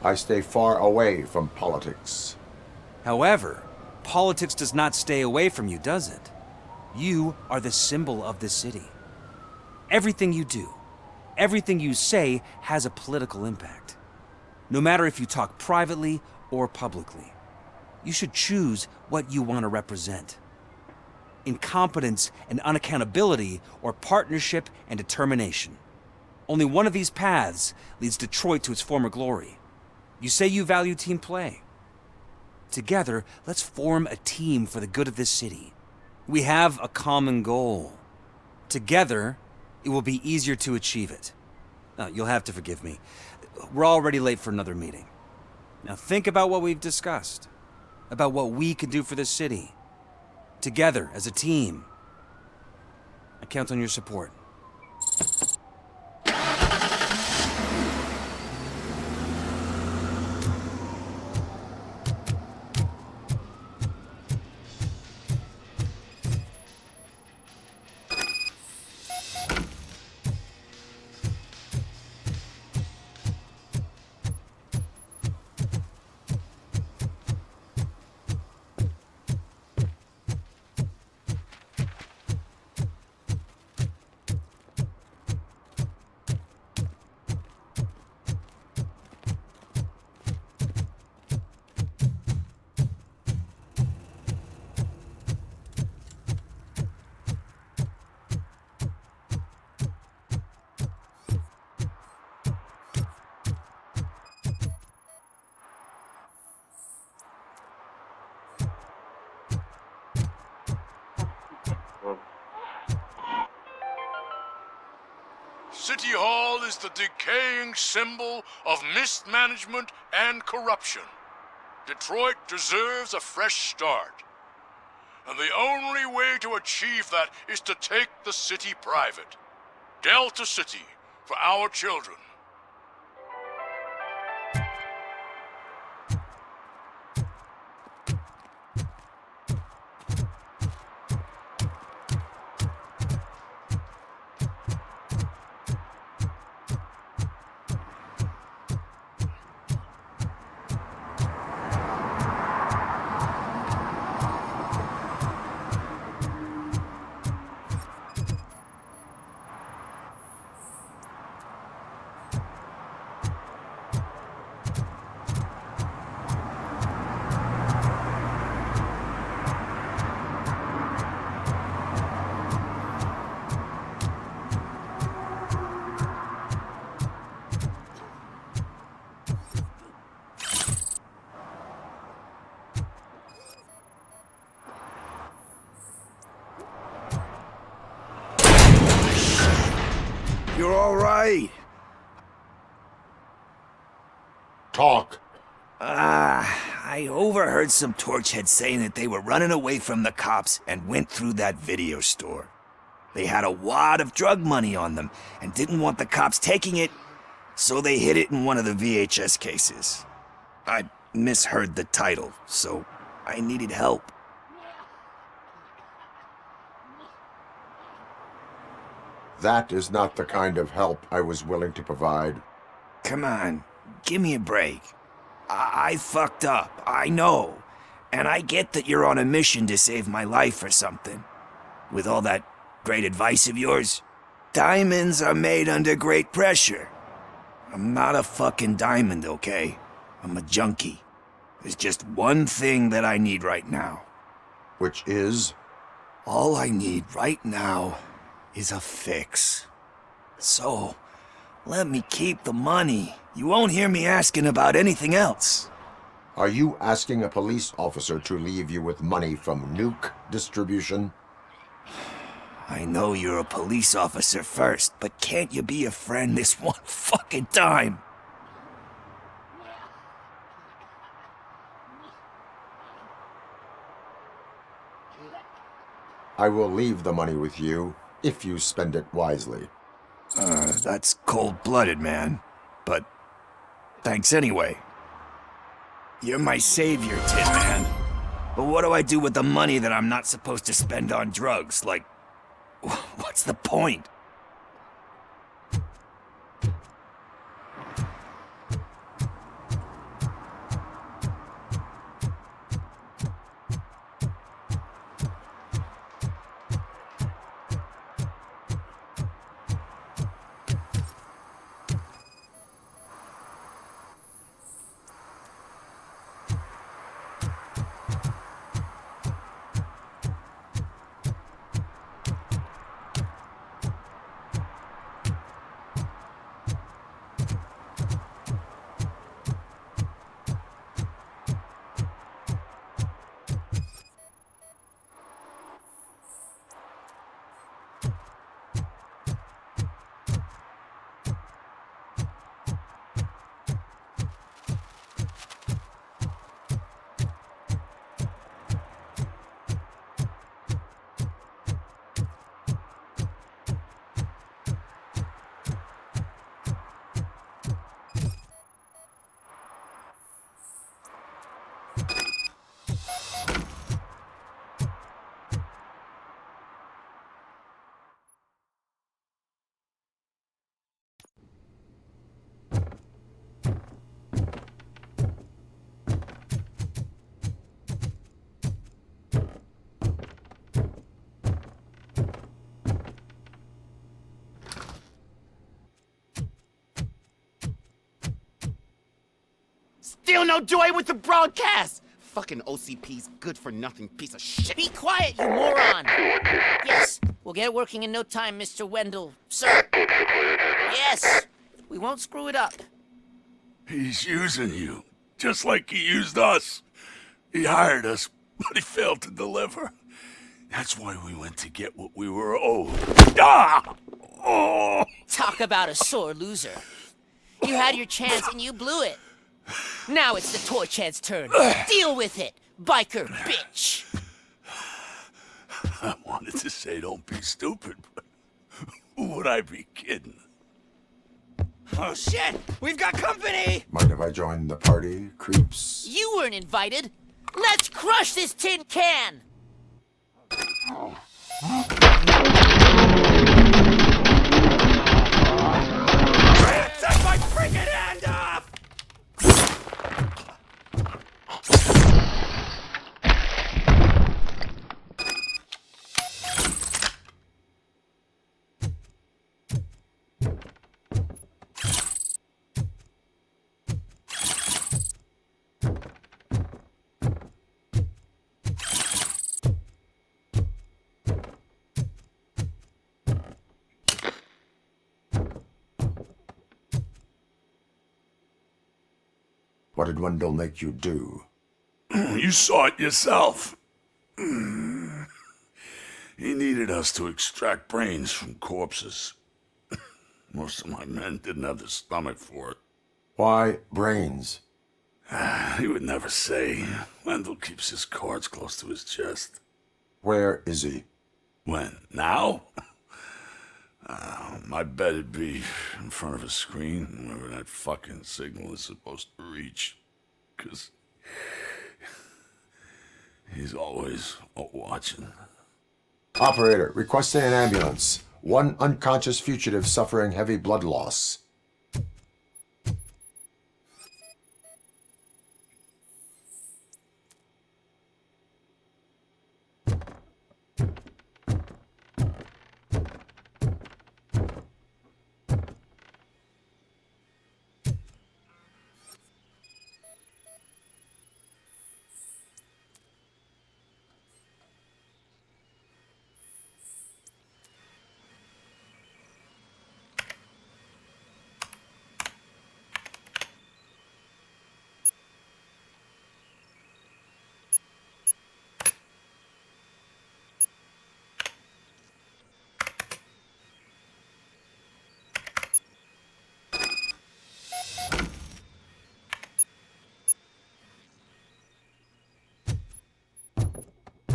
I stay far away from politics. However, politics does not stay away from you, does it? You are the symbol of the city. Everything you do, everything you say has a political impact. No matter if you talk privately or publicly. You should choose what you want to represent. Incompetence and unaccountability, or partnership and determination. Only one of these paths leads Detroit to its former glory. You say you value team play. Together, let's form a team for the good of this city. We have a common goal. Together, it will be easier to achieve it. Now, you'll have to forgive me. We're already late for another meeting. Now think about what we've discussed. About what we can do for this city. Together, as a team. I count on your support. City Hall is the decaying symbol of mismanagement and corruption. Detroit deserves a fresh start. And the only way to achieve that is to take the city private. Delta City, for our children. You're all right. Talk. I overheard some torchheads saying that they were running away from the cops and went through that video store. They had a wad of drug money on them and didn't want the cops taking it, so they hid it in one of the VHS cases. I misheard the title, so I needed help. That is not the kind of help I was willing to provide. Come on, give me a break. I fucked up, I know. And I get that you're on a mission to save my life or something. With all that great advice of yours, diamonds are made under great pressure. I'm not a fucking diamond, okay? I'm a junkie. There's just one thing that I need right now. Which is? All I need right now is a fix. So, let me keep the money. You won't hear me asking about anything else. Are you asking a police officer to leave you with money from nuke distribution? I know you're a police officer first, but can't you be a friend this one fucking time? I will leave the money with you if you spend it wisely. That's cold-blooded, man. But thanks anyway. You're my savior, Tin Man. But what do I do with the money that I'm not supposed to spend on drugs? Like, what's the point? Still no joy with the broadcast! Fucking OCP's good-for-nothing piece of shit. Be quiet, you moron! Yes, we'll get it working in no time, Mr. Wendell. Sir. Yes, we won't screw it up. He's using you, just like he used us. He hired us, but he failed to deliver. That's why we went to get what we were owed. Ah! Oh! Talk about a sore loser. You had your chance and you blew it. Now it's the Torchhead's turn. Deal with it, biker bitch. I wanted to say don't be stupid, but who would I be kidding? Oh shit! We've got company! Mind if I join the party, creeps? You weren't invited. Let's crush this tin can! Take my freaking hand off! What did Wendell make you do? You saw it yourself. He needed us to extract brains from corpses. Most of my men didn't have the stomach for it. Why brains? He would never say. Wendell keeps his cards close to his chest. Where is he? When? Now? I bet it'd be in front of a screen wherever that fucking signal is supposed to reach. 'Cause he's always watching. Operator, requesting an ambulance. One unconscious fugitive suffering heavy blood loss.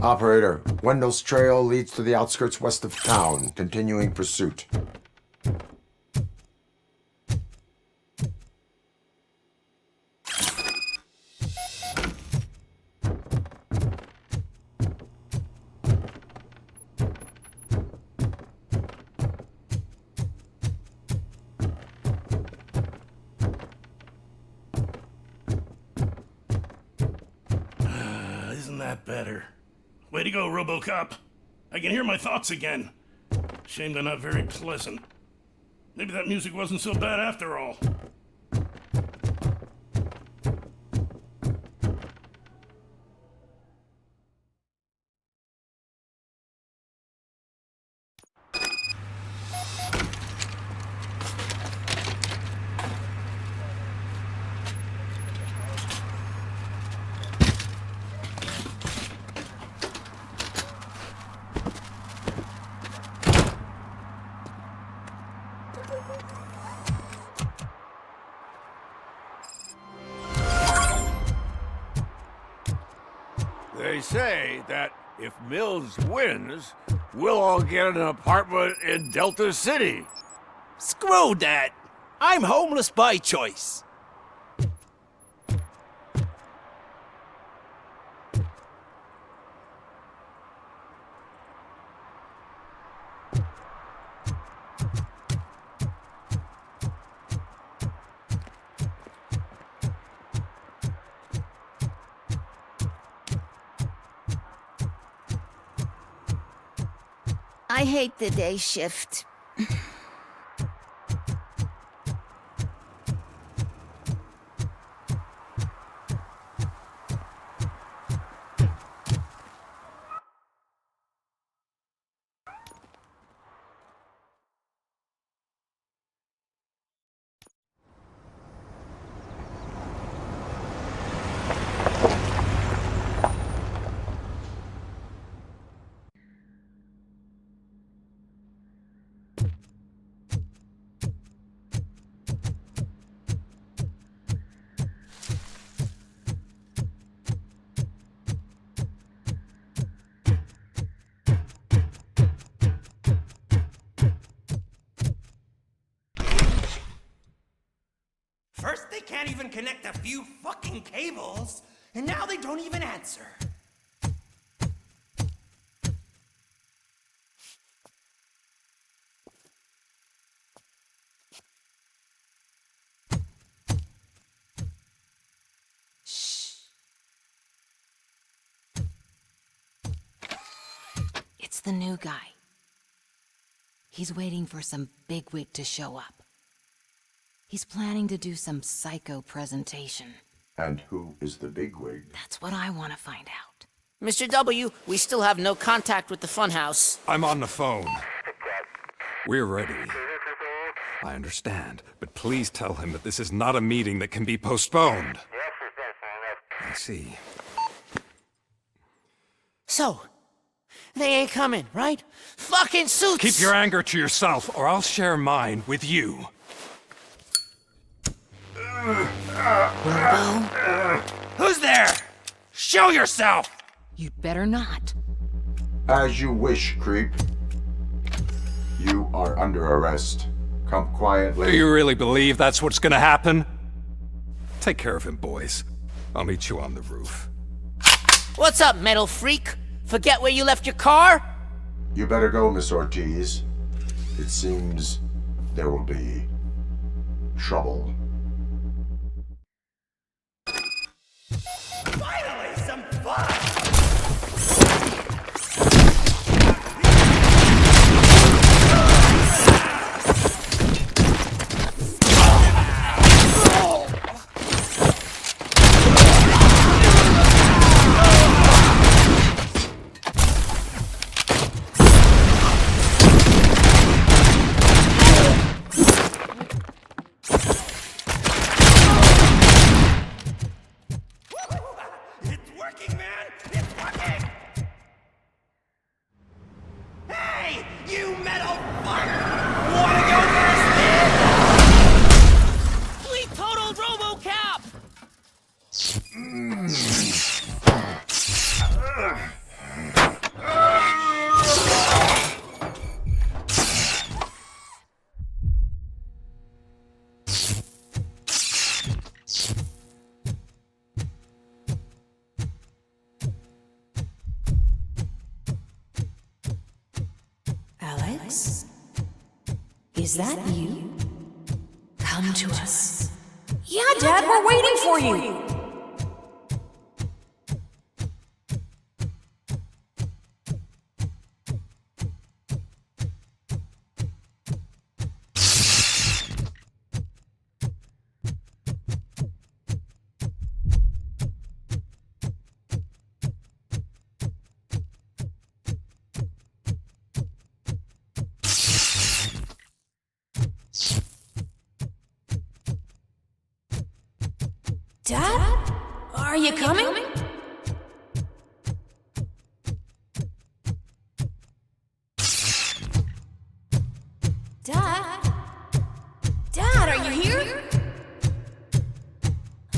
Operator, Wendell's trail leads to the outskirts west of town, continuing pursuit. Isn't that better? Way to go, RoboCop. I can hear my thoughts again. Shame they're not very pleasant. Maybe that music wasn't so bad after all. They say that if Mills wins, we'll all get an apartment in Delta City. Screw that! I'm homeless by choice. I hate the day shift. First, they can't even connect a few fucking cables, and now they don't even answer. It's the new guy. He's waiting for some bigwig to show up. He's planning to do some psycho presentation. And who is the bigwig? That's what I want to find out. Mr. W, we still have no contact with the funhouse. I'm on the phone. We're ready. I understand, but please tell him that this is not a meeting that can be postponed. I see. So, They ain't coming, right? Fucking suits! Keep your anger to yourself, or I'll share mine with you. Who's there? Show yourself! You'd better not. As you wish, creep. You are under arrest. Come quietly. Do you really believe that's what's gonna happen? Take care of him, boys. I'll meet you on the roof. What's up, metal freak? Forget where you left your car? You better go, Miss Ortiz. It seems there will be trouble. Finally, some fun! Alex? Is that you? Come to us. Yeah, Dad, we're waiting for you! Dad? Are you coming? Dad? Dad, are you here?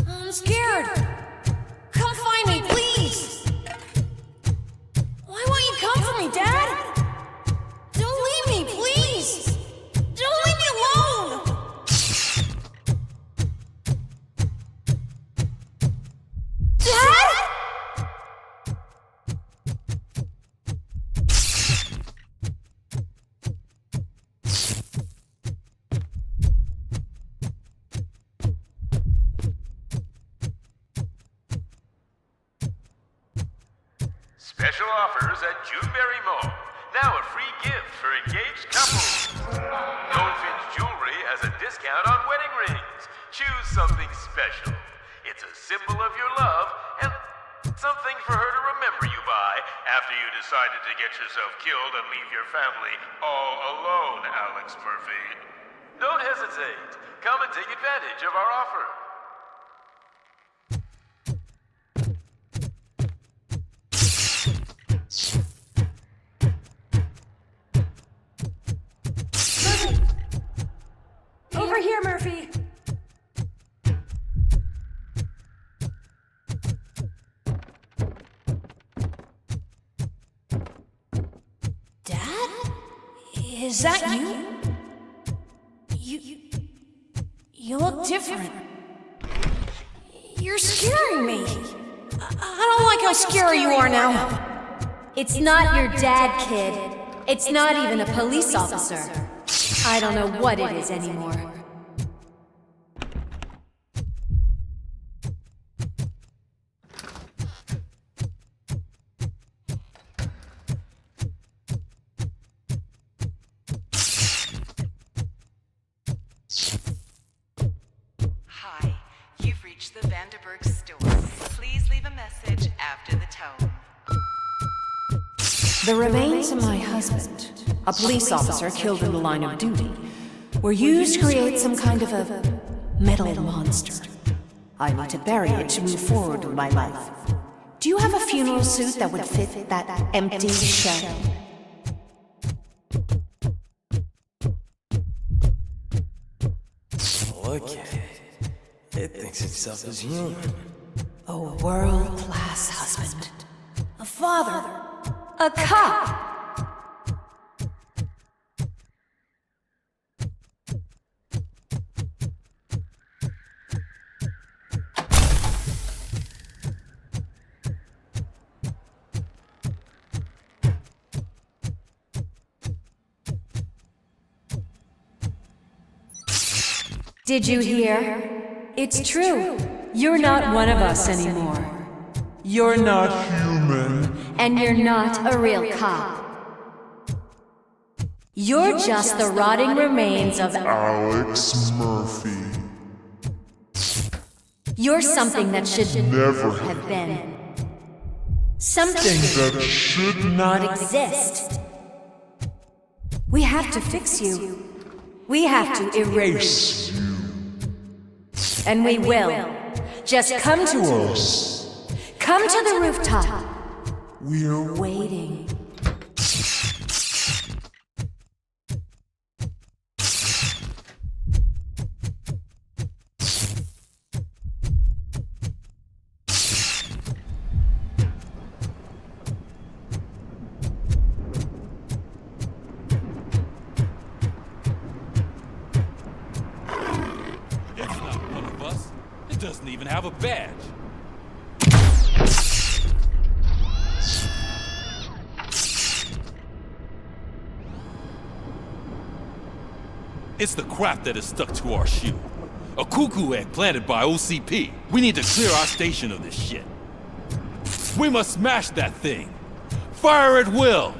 I'm scared. Come find me, please. Why won't you come for me, Dad? Don't leave me, please. Don't leave me alone. Dad? Special offers at Juneberry Mall. Now a free gift for engaged couples. Goldfinch Jewelry has a discount on wedding rings. Choose something special. It's a symbol of your love and something for her to remember you by after you decided to get yourself killed and leave your family all alone, Alex Murphy. Don't hesitate. Come and take advantage of our offer. Over here, Murphy. Dad? Is that you? You look different. You're scaring me. I don't like how scary you are now. It's not your dad, kid. It's not even a police officer. I don't know what it is anymore. Hi, you've reached the Vanderburg store. Please leave a message after the tone. The remains of my husband, a police officer killed in the line of duty, were used to create some kind of a metal monster. I need to bury it to move forward with my life. Do you have a funeral suit that would fit that empty shell? Look at it. It thinks itself as human. A world-class husband. A father. A cop. Did you hear? It's true. You're not one of us anymore. You're not human. And you're not a real cop. You're just the rotting remains of Alex Murphy. You're something that should never have been. Something that should not exist. We have to fix you. We have to erase you. And we will. Just come to us. Come to the rooftop. We're waiting. Doesn't even have a badge. It's the crap that is stuck to our shoe. A cuckoo egg planted by OCP. We need to clear our station of this shit. We must smash that thing. Fire at will.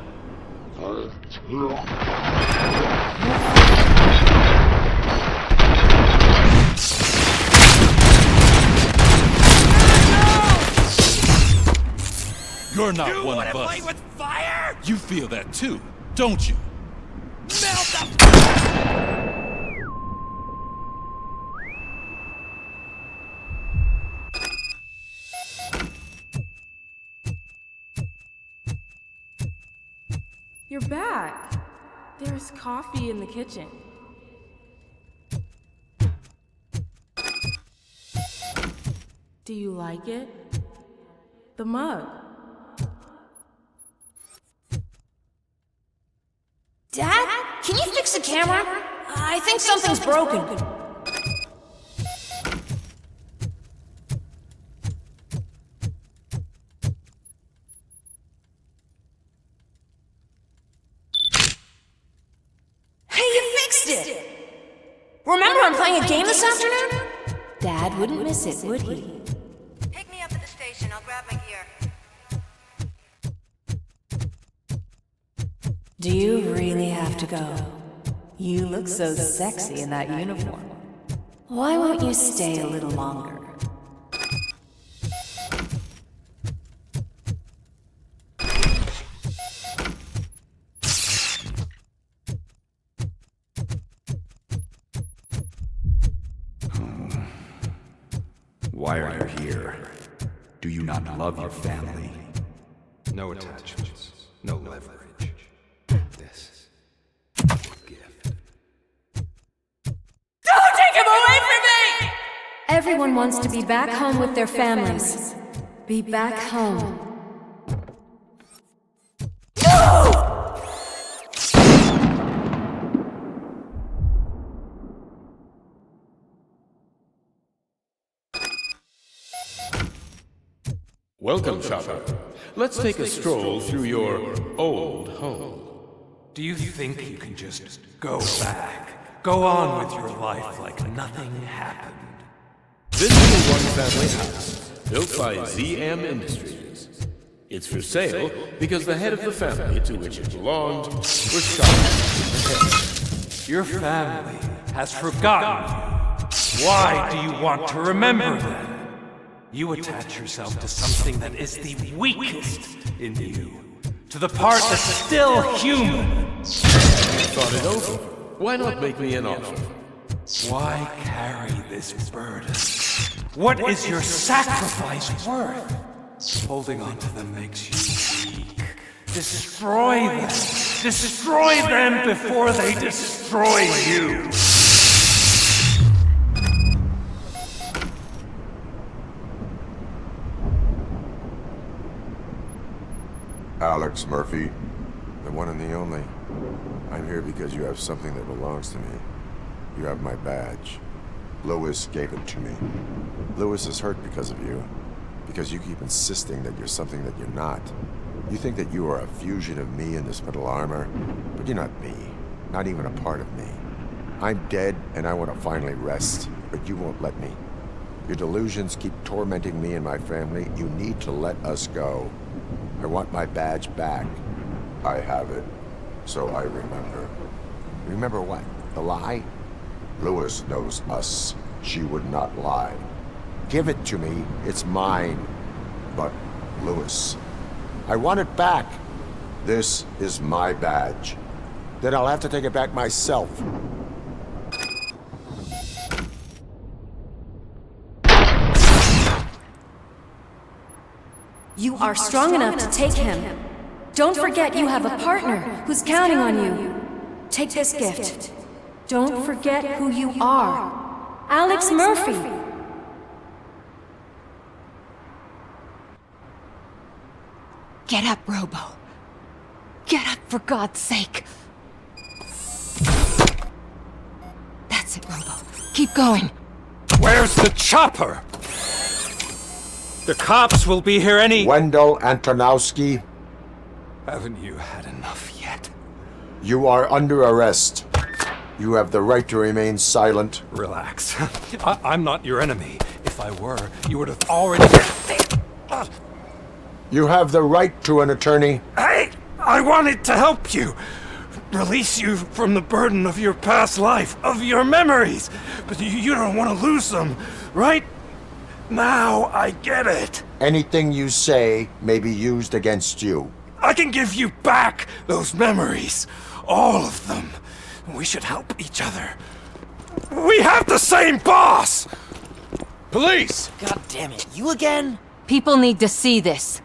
You're not one of us. Play with fire? You feel that too, don't you? Melt the... You're back. There's coffee in the kitchen. Do you like it? The mug. Dad? Can you fix the camera? I think something's broken. Hey, you fixed it! Remember I'm playing a game this afternoon? Dad wouldn't miss it, would he? Pick me up at the station. I'll grab my gear. Do you really have to go? You look so sexy in that uniform. Why won't you stay a little longer? Why are you here? Do you not love your family? No attachments, no leverage. This gift. Don't take him away from me! Everyone wants to be back home with their families. Be back home. Welcome, shopper. Let's take a stroll through your old home. Do you think you can just go back? Go on with your life like nothing happened? This is a one-family house, built by ZM Industries. It's for sale because the head of the family to which it belonged was shot in the head. Your family has forgotten you. Why do you want to remember them? You attach yourself to something that is the weakest in you, to the part that's still human. Thought it over. Why not make me an offer? Why carry this burden? What is your sacrifice worth? Holding on to them makes you weak. Destroy them! Destroy them before they destroy you! Alex Murphy, the one and the only. I'm here because you have something that belongs to me. You have my badge. Lewis gave it to me. Lewis is hurt because of you. Because you keep insisting that you're something that you're not. You think that you are a fusion of me in this metal armor, but you're not me. Not even a part of me. I'm dead, and I want to finally rest, but you won't let me. Your delusions keep tormenting me and my family. You need to let us go. I want my badge back. I have it, so I remember. Remember what? The lie? Lewis knows us. She would not lie. Give it to me. It's mine. But, Lewis, I want it back. This is my badge. Then I'll have to take it back myself. You are strong enough to take him. Don't forget you have a partner who's counting on you. Take this gift. Don't forget who you are. Alex Murphy. Get up, Robo. Get up, for God's sake. That's it, Robo. Keep going. Where's the chopper? The cops will be here any— Wendell Antonowsky. Haven't you had enough yet? You are under arrest. You have the right to remain silent. Relax. I'm not your enemy. If I were, you would have already— You have the right to an attorney. Hey! I wanted to help you! Release you from the burden of your past life, of your memories! But you don't want to lose them, right? Now I get it. Anything you say may be used against you. I can give you back those memories. All of them. We should help each other. We have the same boss! Police! God damn it, you again? People need to see this.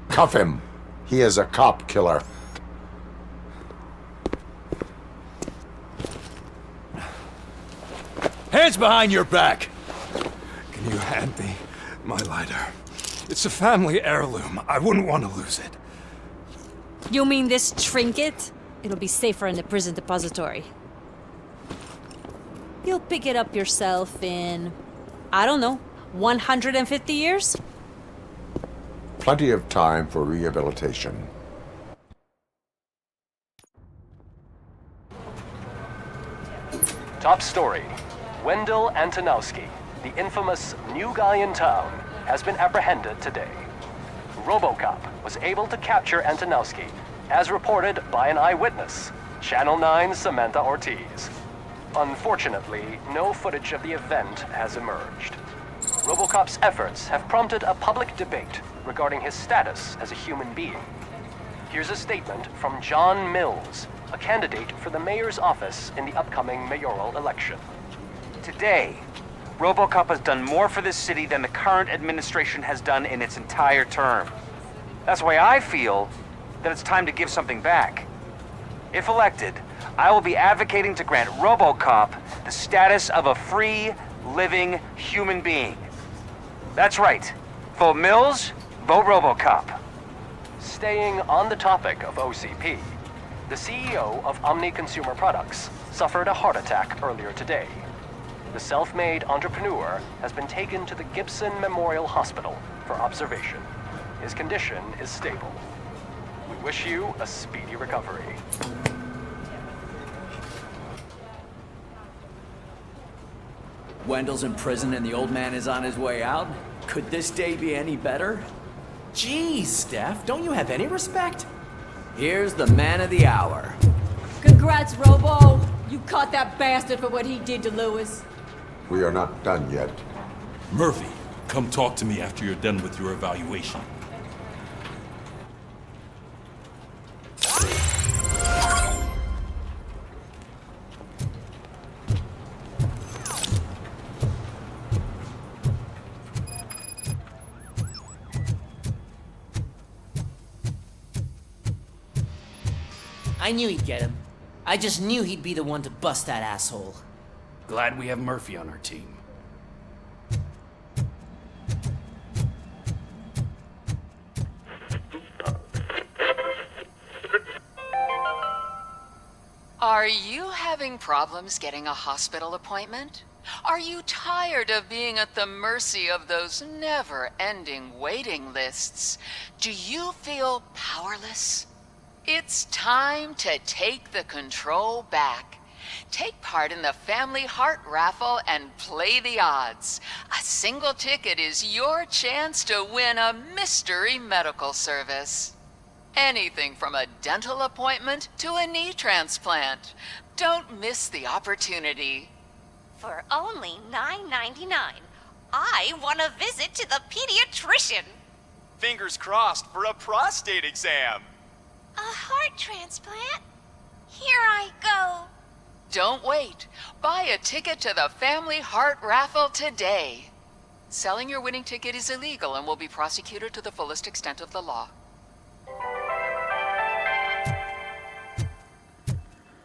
Cuff him. He is a cop killer. Hands behind your back! Can you hand me my lighter? It's a family heirloom. I wouldn't want to lose it. You mean this trinket? It'll be safer in the prison depository. You'll pick it up yourself in, I don't know, 150 years? Plenty of time for rehabilitation. Top story. Wendell Antonowsky, the infamous new guy in town, has been apprehended today. RoboCop was able to capture Antonowsky, as reported by an eyewitness, Channel 9's Samantha Ortiz. Unfortunately, no footage of the event has emerged. RoboCop's efforts have prompted a public debate regarding his status as a human being. Here's a statement from John Mills, a candidate for the mayor's office in the upcoming mayoral election. Today, RoboCop has done more for this city than the current administration has done in its entire term. That's why I feel that it's time to give something back. If elected, I will be advocating to grant RoboCop the status of a free, living human being. That's right. Vote Mills, vote RoboCop. Staying on the topic of OCP, the CEO of Omni Consumer Products suffered a heart attack earlier today. The self-made entrepreneur has been taken to the Gibson Memorial Hospital for observation. His condition is stable. We wish you a speedy recovery. Wendell's in prison and the old man is on his way out? Could this day be any better? Geez, Steph, don't you have any respect? Here's the man of the hour. Congrats, Robo. You caught that bastard for what he did to Lewis. We are not done yet. Murphy, come talk to me after you're done with your evaluation. I knew he'd get him. I just knew he'd be the one to bust that asshole. Glad we have Murphy on our team. Are you having problems getting a hospital appointment? Are you tired of being at the mercy of those never-ending waiting lists? Do you feel powerless? It's time to take the control back. Take part in the Family Heart Raffle and play the odds. A single ticket is your chance to win a mystery medical service. Anything from a dental appointment to a knee transplant. Don't miss the opportunity. For only $9.99, I want a visit to the pediatrician. Fingers crossed for a prostate exam. A heart transplant? Here I go. Don't wait. Buy a ticket to the Family Heart Raffle today. Selling your winning ticket is illegal and will be prosecuted to the fullest extent of the law.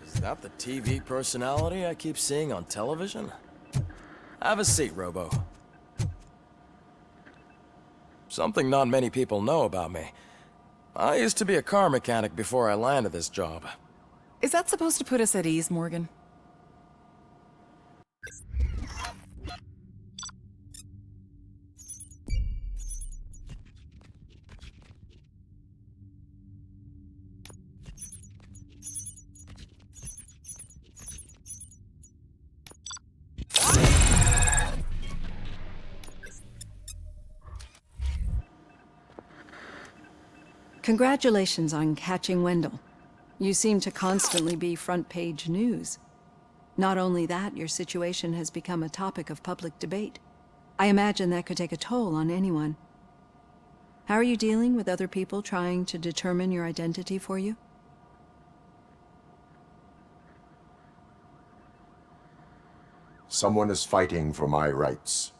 Is that the TV personality I keep seeing on television? Have a seat, Robo. Something not many people know about me. I used to be a car mechanic before I landed this job. Is that supposed to put us at ease, Morgan? Congratulations on catching Wendell. You seem to constantly be front-page news. Not only that, your situation has become a topic of public debate. I imagine that could take a toll on anyone. How are you dealing with other people trying to determine your identity for you? Someone is fighting for my rights.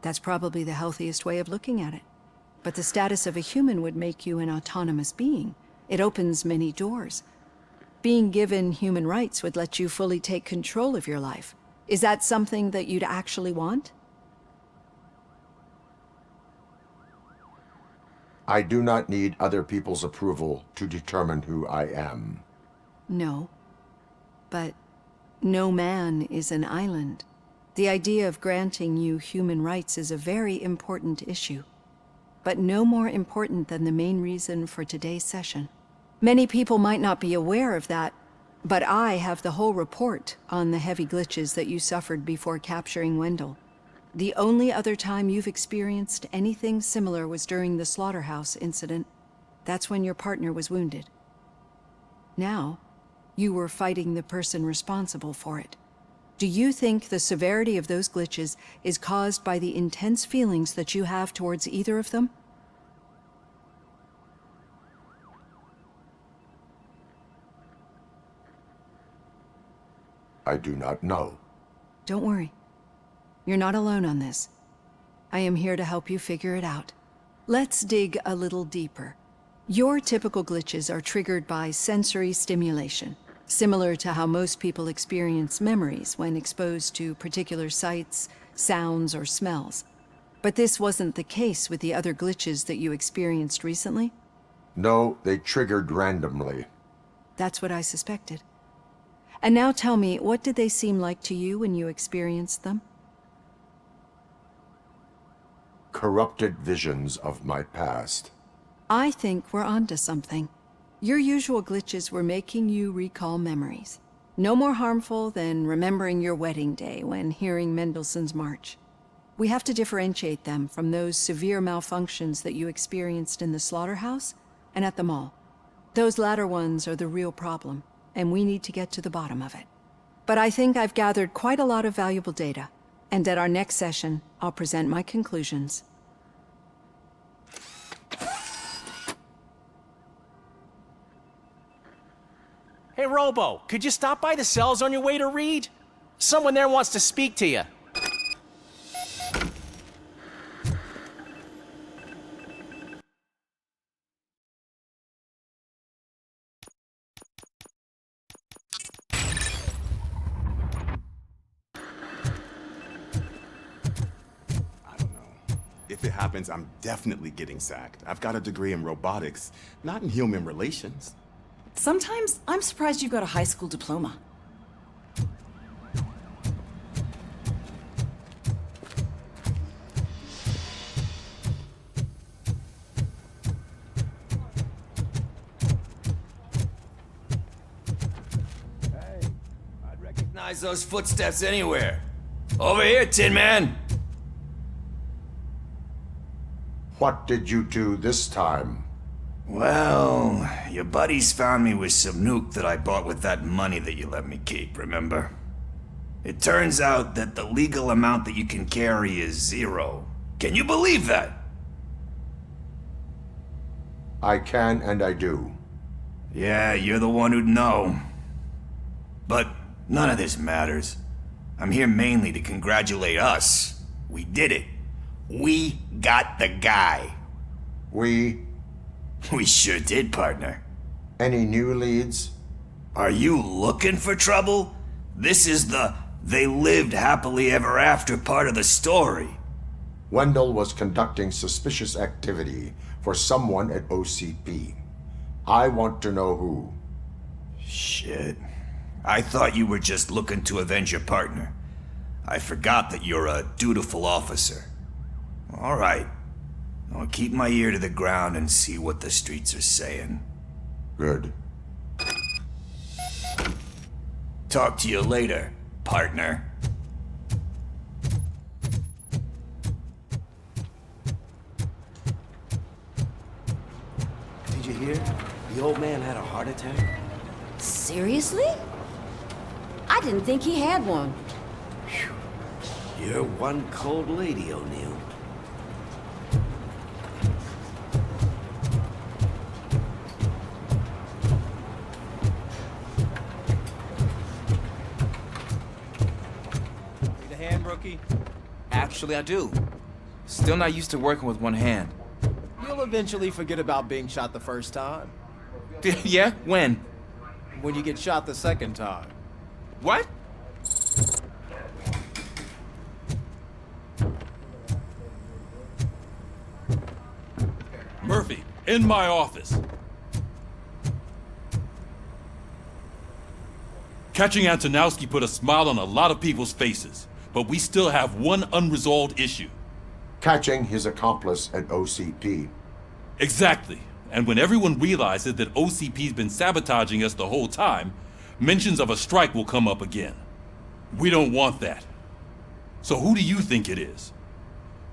That's probably the healthiest way of looking at it. But the status of a human would make you an autonomous being. It opens many doors. Being given human rights would let you fully take control of your life. Is that something that you'd actually want? I do not need other people's approval to determine who I am. No. But no man is an island. The idea of granting you human rights is a very important issue. But no more important than the main reason for today's session. Many people might not be aware of that, but I have the whole report on the heavy glitches that you suffered before capturing Wendell. The only other time you've experienced anything similar was during the slaughterhouse incident. That's when your partner was wounded. Now, you were fighting the person responsible for it. Do you think the severity of those glitches is caused by the intense feelings that you have towards either of them? I do not know. Don't worry. You're not alone on this. I am here to help you figure it out. Let's dig a little deeper. Your typical glitches are triggered by sensory stimulation, similar to how most people experience memories when exposed to particular sights, sounds, or smells. But this wasn't the case with the other glitches that you experienced recently? No, they triggered randomly. That's what I suspected. And now tell me, what did they seem like to you when you experienced them? Corrupted visions of my past. I think we're onto something. Your usual glitches were making you recall memories. No more harmful than remembering your wedding day when hearing Mendelssohn's March. We have to differentiate them from those severe malfunctions that you experienced in the slaughterhouse and at the mall. Those latter ones are the real problem, and we need to get to the bottom of it. But I think I've gathered quite a lot of valuable data, and at our next session, I'll present my conclusions. Hey, Robo, could you stop by the cells on your way to Reed? Someone there wants to speak to you. If it happens, I'm definitely getting sacked. I've got a degree in robotics, not in human relations. Sometimes I'm surprised you got a high school diploma. Recognize those footsteps anywhere. Over here, Tin Man. What did you do this time? Well, your buddies found me with some nuke that I bought with that money that you let me keep, remember? It turns out that the legal amount that you can carry is 0. Can you believe that? I can and I do. Yeah, you're the one who'd know. But none of this matters. I'm here mainly to congratulate us. We did it. We got the guy. We sure did, partner. Any new leads? Are you looking for trouble? This is the they lived happily ever after part of the story. Wendell was conducting suspicious activity for someone at OCP. I want to know who. Shit. I thought you were just looking to avenge your partner. I forgot that you're a dutiful officer. All right. I'll keep my ear to the ground and see what the streets are saying. Good. Talk to you later, partner. Did you hear? The old man had a heart attack. Seriously? I didn't think he had one. You're one cold lady, O'Neill. Need a hand, rookie? Actually, I do. Still not used to working with one hand. You'll eventually forget about being shot the first time. Yeah? When? When you get shot the second time. What? Murphy, in my office. Catching Antonowsky put a smile on a lot of people's faces, but we still have one unresolved issue. Catching his accomplice at OCP. Exactly. And when everyone realizes that OCP's been sabotaging us the whole time, mentions of a strike will come up again. We don't want that. So who do you think it is?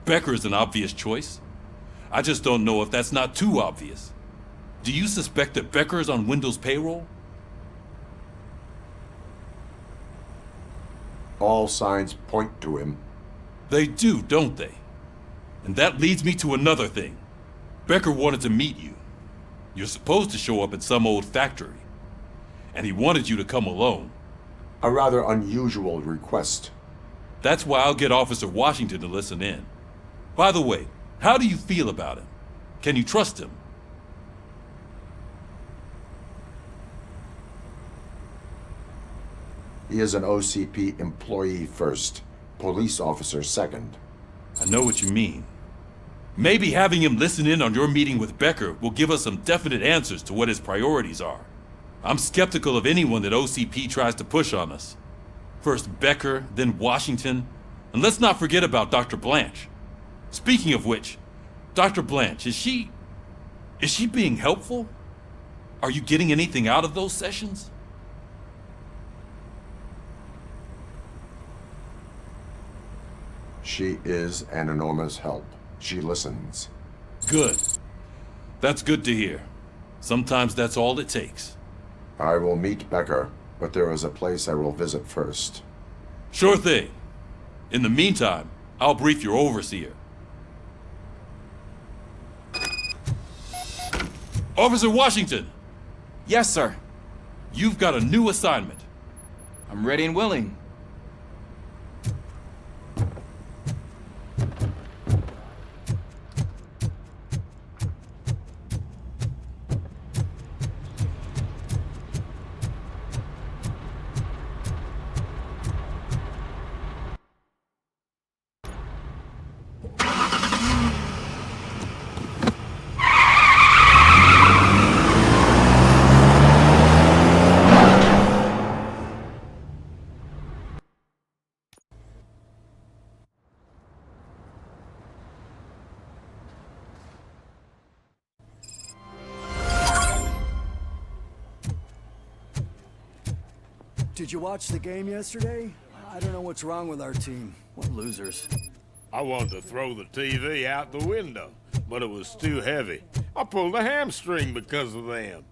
Becker is an obvious choice. I just don't know if that's not too obvious. Do you suspect that Becker is on Wendell's payroll? All signs point to him. They do, don't they? And that leads me to another thing. Becker wanted to meet you. You're supposed to show up at some old factory. And he wanted you to come alone. A rather unusual request. That's why I'll get Officer Washington to listen in. By the way, how do you feel about him? Can you trust him? He is an OCP employee first, police officer second. I know what you mean. Maybe having him listen in on your meeting with Becker will give us some definite answers to what his priorities are. I'm skeptical of anyone that OCP tries to push on us. First Becker, then Washington, and let's not forget about Dr. Blanche. Speaking of which, Dr. Blanche, is she being helpful? Are you getting anything out of those sessions? She is an enormous help. She listens. Good. That's good to hear. Sometimes that's all it takes. I will meet Becker, but there is a place I will visit first. Sure thing. In the meantime, I'll brief your overseer. Officer Washington! Yes, sir. You've got a new assignment. I'm ready and willing. Did you watch the game yesterday? I don't know what's wrong with our team. What losers. I wanted to throw the TV out the window, but it was too heavy. I pulled a hamstring because of them.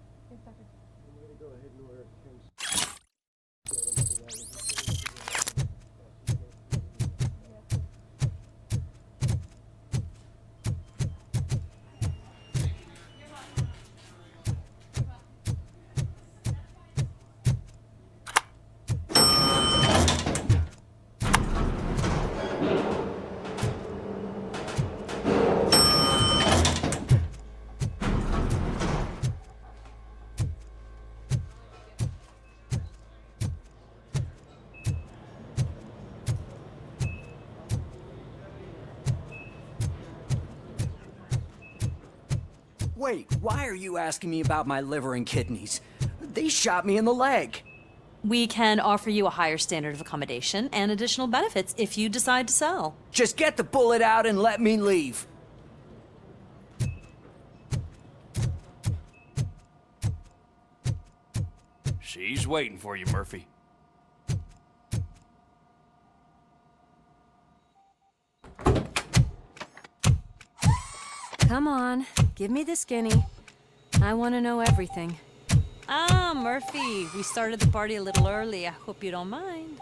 Wait, why are you asking me about my liver and kidneys? They shot me in the leg. We can offer you a higher standard of accommodation and additional benefits if you decide to sell. Just get the bullet out and let me leave. She's waiting for you, Murphy. Come on, give me the skinny. I want to know everything. Ah, Murphy, we started the party a little early. I hope you don't mind.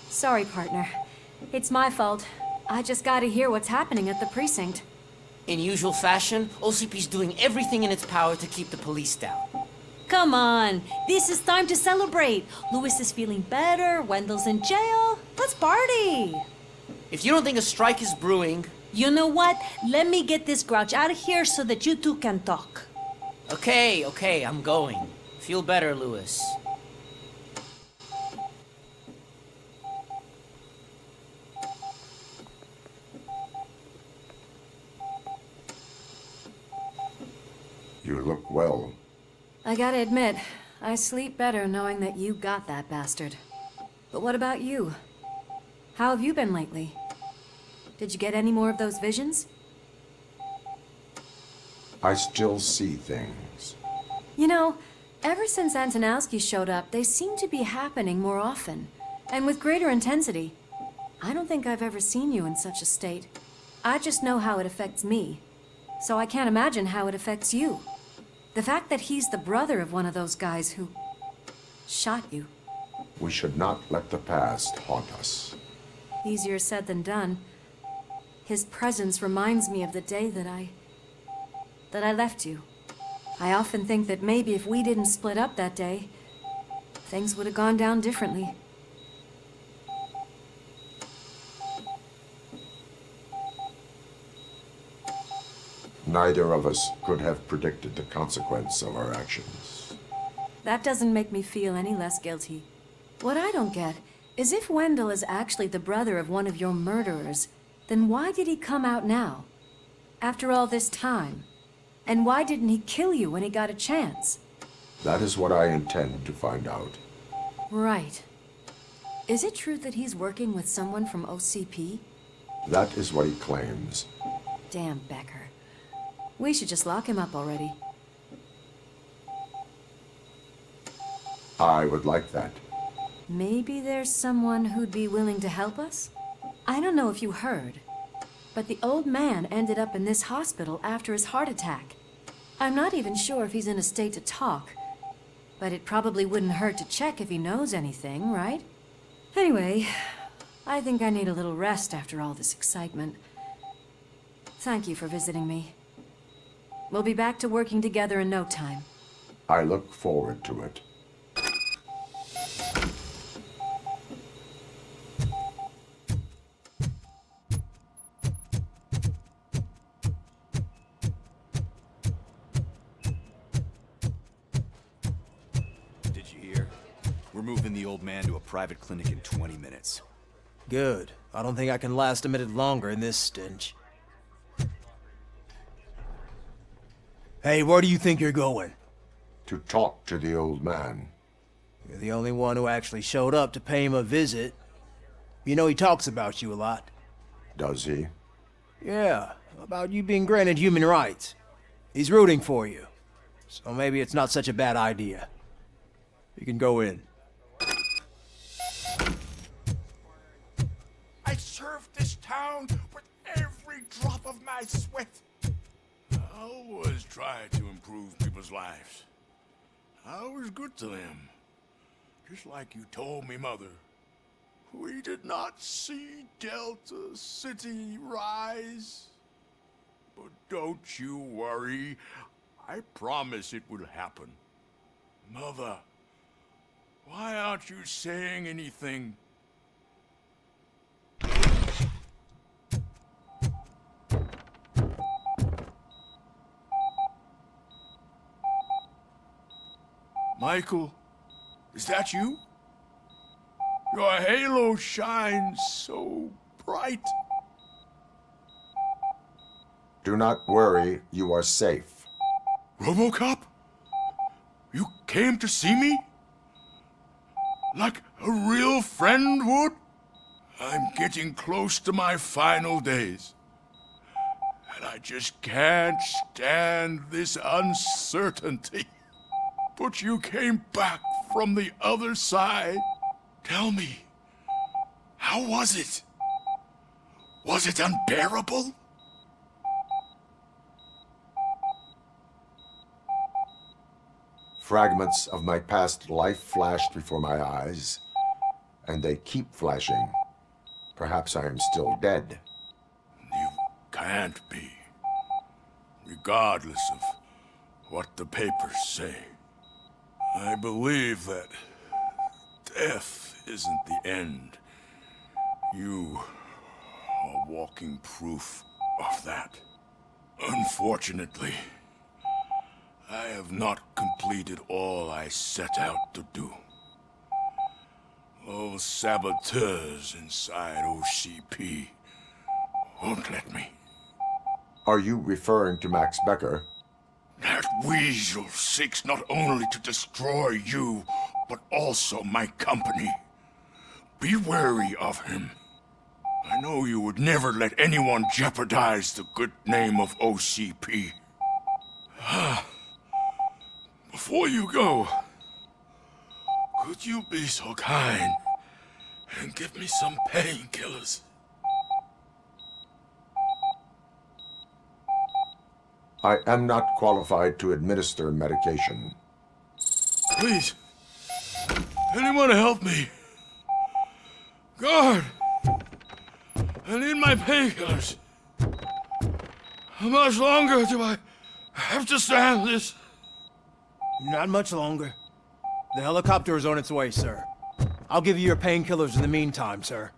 Sorry, partner. It's my fault. I just gotta hear what's happening at the precinct. In usual fashion, OCP's doing everything in its power to keep the police down. Come on, this is time to celebrate. Louis is feeling better, Wendell's in jail. Let's party. If you don't think a strike is brewing... You know what? Let me get this grouch out of here so that you two can talk. Okay, I'm going. Feel better, Louis. You look well. I gotta admit, I sleep better knowing that you got that bastard. But what about you? How have you been lately? Did you get any more of those visions? I still see things. You know, ever since Antonowsky showed up, they seem to be happening more often, and with greater intensity. I don't think I've ever seen you in such a state. I just know how it affects me, so I can't imagine how it affects you. The fact that he's the brother of one of those guys who shot you. We should not let the past haunt us. Easier said than done. His presence reminds me of the day that I left you. I often think that maybe if we didn't split up that day, things would have gone down differently. Neither of us could have predicted the consequence of our actions. That doesn't make me feel any less guilty. What I don't get is if Wendell is actually the brother of one of your murderers, then why did he come out now? After all this time? And why didn't he kill you when he got a chance? That is what I intend to find out. Right. Is it true that he's working with someone from OCP? That is what he claims. Damn Becker. We should just lock him up already. I would like that. Maybe there's someone who'd be willing to help us? I don't know if you heard, but the old man ended up in this hospital after his heart attack. I'm not even sure if he's in a state to talk, but it probably wouldn't hurt to check if he knows anything, right? Anyway, I think I need a little rest after all this excitement. Thank you for visiting me. We'll be back to working together in no time. I look forward to it. Did you hear? We're moving the old man to a private clinic in 20 minutes. Good. I don't think I can last a minute longer in this stench. Hey, where do you think you're going? To talk to the old man. You're the only one who actually showed up to pay him a visit. You know he talks about you a lot. Does he? Yeah, about you being granted human rights. He's rooting for you. So maybe it's not such a bad idea. You can go in. town with every drop of my sweat. I always try to improve people's lives. I was good to them. Just like you told me, Mother. We did not see Delta City rise. But don't you worry. I promise it will happen. Mother, why aren't you saying anything? Michael, is that you? Your halo shines so bright. Do not worry, you are safe. RoboCop? You came to see me? Like a real friend would? I'm getting close to my final days. And I just can't stand this uncertainty. But you came back from the other side. Tell me, how was it? Was it unbearable? Fragments of my past life flashed before my eyes, and they keep flashing. Perhaps I am still dead. You can't be, regardless of what the papers say. I believe that death isn't the end. You are walking proof of that. Unfortunately, I have not completed all I set out to do. Those saboteurs inside OCP won't let me. Are you referring to Max Becker? That weasel seeks not only to destroy you, but also my company. Be wary of him. I know you would never let anyone jeopardize the good name of OCP. Before you go, could you be so kind and give me some painkillers? I am not qualified to administer medication. Please, anyone help me? Guard! I need my painkillers. How much longer do I have to stand this? Not much longer. The helicopter is on its way, sir. I'll give you your painkillers in the meantime, sir.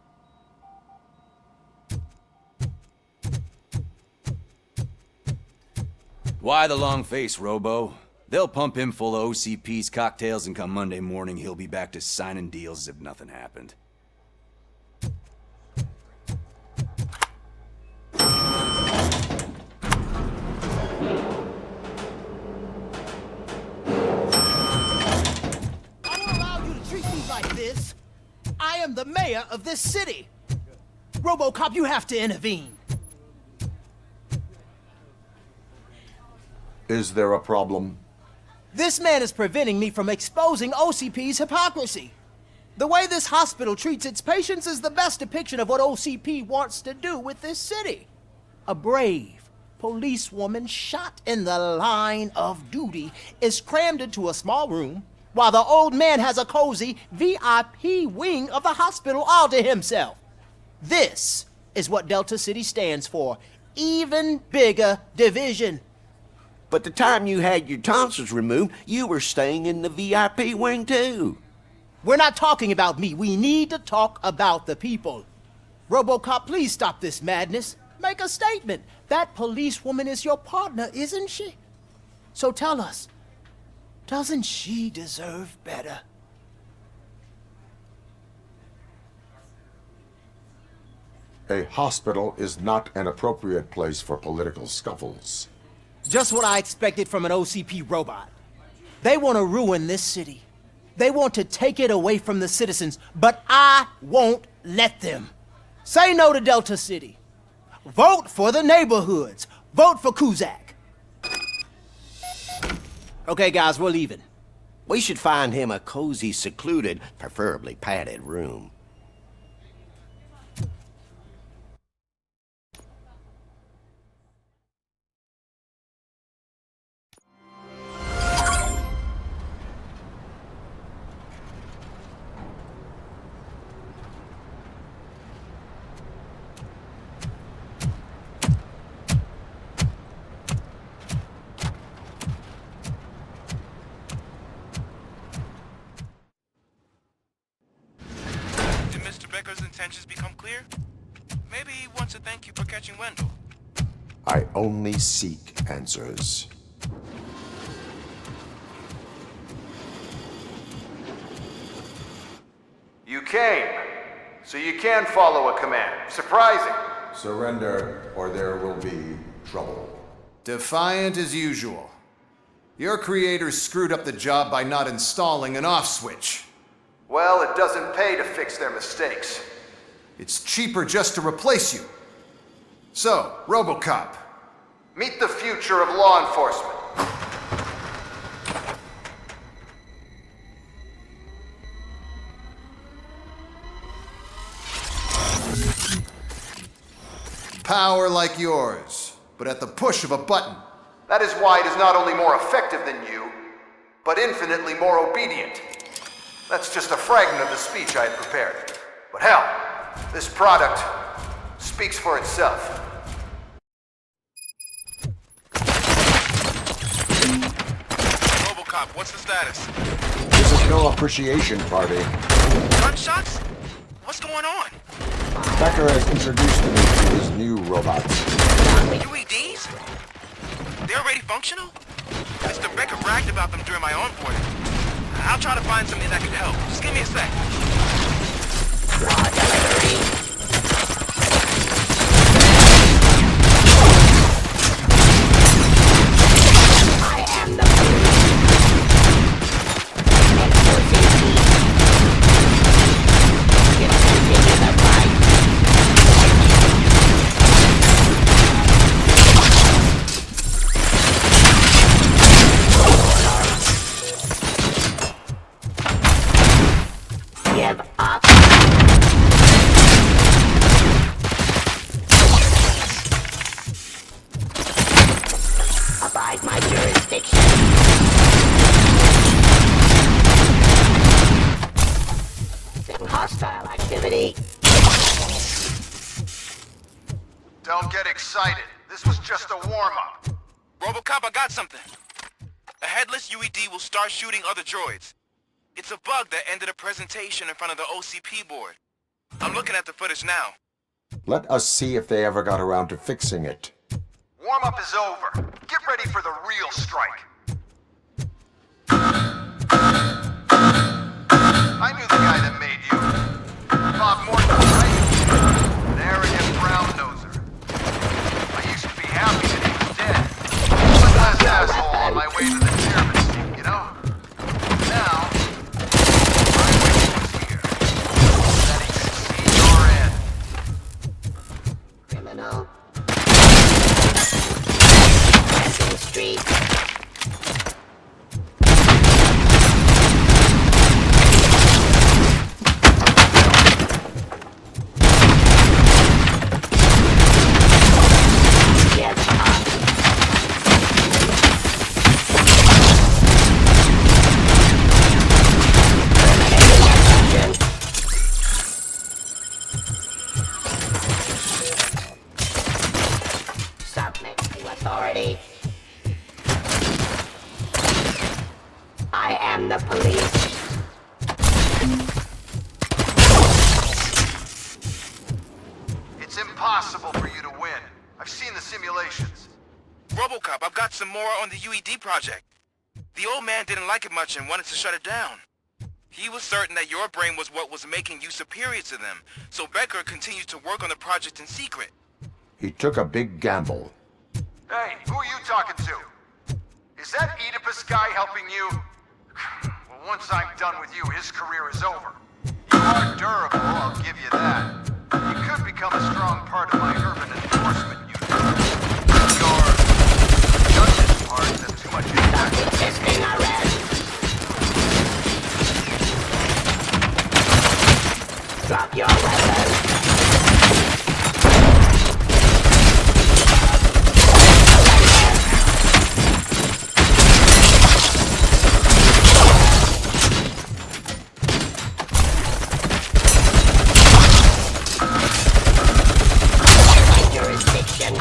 Why the long face, Robo? They'll pump him full of OCP's cocktails, and come Monday morning, he'll be back to signing deals as if nothing happened. I don't allow you to treat me like this. I am the mayor of this city. RoboCop, you have to intervene. Is there a problem? This man is preventing me from exposing OCP's hypocrisy. The way this hospital treats its patients is the best depiction of what OCP wants to do with this city. A brave policewoman shot in the line of duty is crammed into a small room, while the old man has a cozy VIP wing of the hospital all to himself. This is what Delta City stands for. Even bigger division. But the time you had your tonsils removed, you were staying in the VIP wing too. We're not talking about me. We need to talk about the people. RoboCop, please stop this madness. Make a statement. That policewoman is your partner, isn't she? So tell us, doesn't she deserve better? A hospital is not an appropriate place for political scuffles. Just what I expected from an OCP robot. They want to ruin this city. They want to take it away from the citizens, but I won't let them. Say no to Delta City. Vote for the neighborhoods. Vote for Kuzak. Okay, guys, we're leaving. We should find him a cozy, secluded, preferably padded room. Becker's intentions become clear, maybe he wants to thank you for catching Wendell. I only seek answers. You came, so you can follow a command. Surprising. Surrender, or there will be trouble. Defiant as usual. Your creators screwed up the job by not installing an off switch. Well, it doesn't pay to fix their mistakes. It's cheaper just to replace you. So, RoboCop, meet the future of law enforcement. Power like yours, but at the push of a button. That is why it is not only more effective than you, but infinitely more obedient. That's just a fragment of the speech I had prepared. But hell, this product speaks for itself. RoboCop, what's the status? This is no appreciation party. Gunshots? What's going on? Becker has introduced me to his new robots. UEDs? They're already functional? Mr. Becker bragged about them during my onboarding. I'll try to find something that could help. Just give me a sec. Raw delivery. I am the give up. Abide my jurisdiction. Hostile activity. Don't get excited. This was just a warm-up. RoboCop, I got something. A headless UED will start shooting other droids. It's a bug that ended a presentation in front of the OCP board. I'm looking at the footage now. Let us see if they ever got around to fixing it. Warm-up is over. Get ready for the real strike. I knew the guy that made you. Bob Morton, right? An arrogant brown-noser. I used to be happy that he was dead. One last asshole on my way to the chairman's seat, you know? Now, my wish was here. That he could see your end. Criminal. Passing street. Submit to authority. I am the police. It's impossible for you to win. I've seen the simulations. RoboCop, I've got some more on the UED project. The old man didn't like it much and wanted to shut it down. He was certain that your brain was what was making you superior to them, so Becker continued to work on the project in secret. He took a big gamble. Hey, who are you talking to? Is that Oedipus guy helping you? Well, once I'm done with you, his career is over. You are durable, I'll give you that. You could become a strong part of my urban enforcement unit. Your dungeon part has too much impact. Existing arrest. Drop your weapon. Jurisdiction.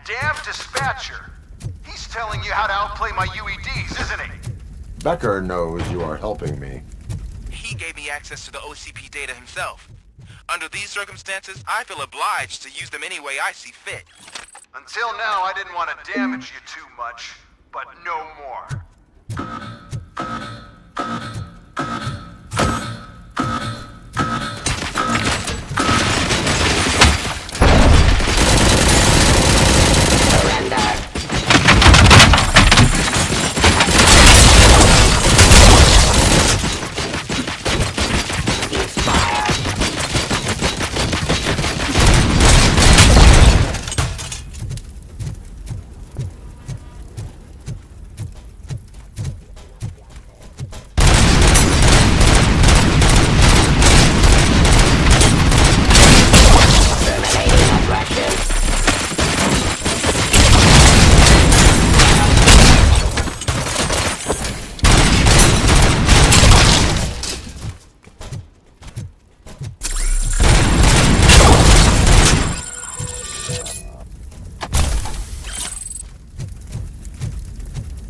damn dispatcher. He's telling you how to outplay my UEDs, isn't he? Becker knows you are helping me. He gave me access to the OCP data himself. Under these circumstances, I feel obliged to use them any way I see fit. Until now, I didn't want to damage you too much, but no more.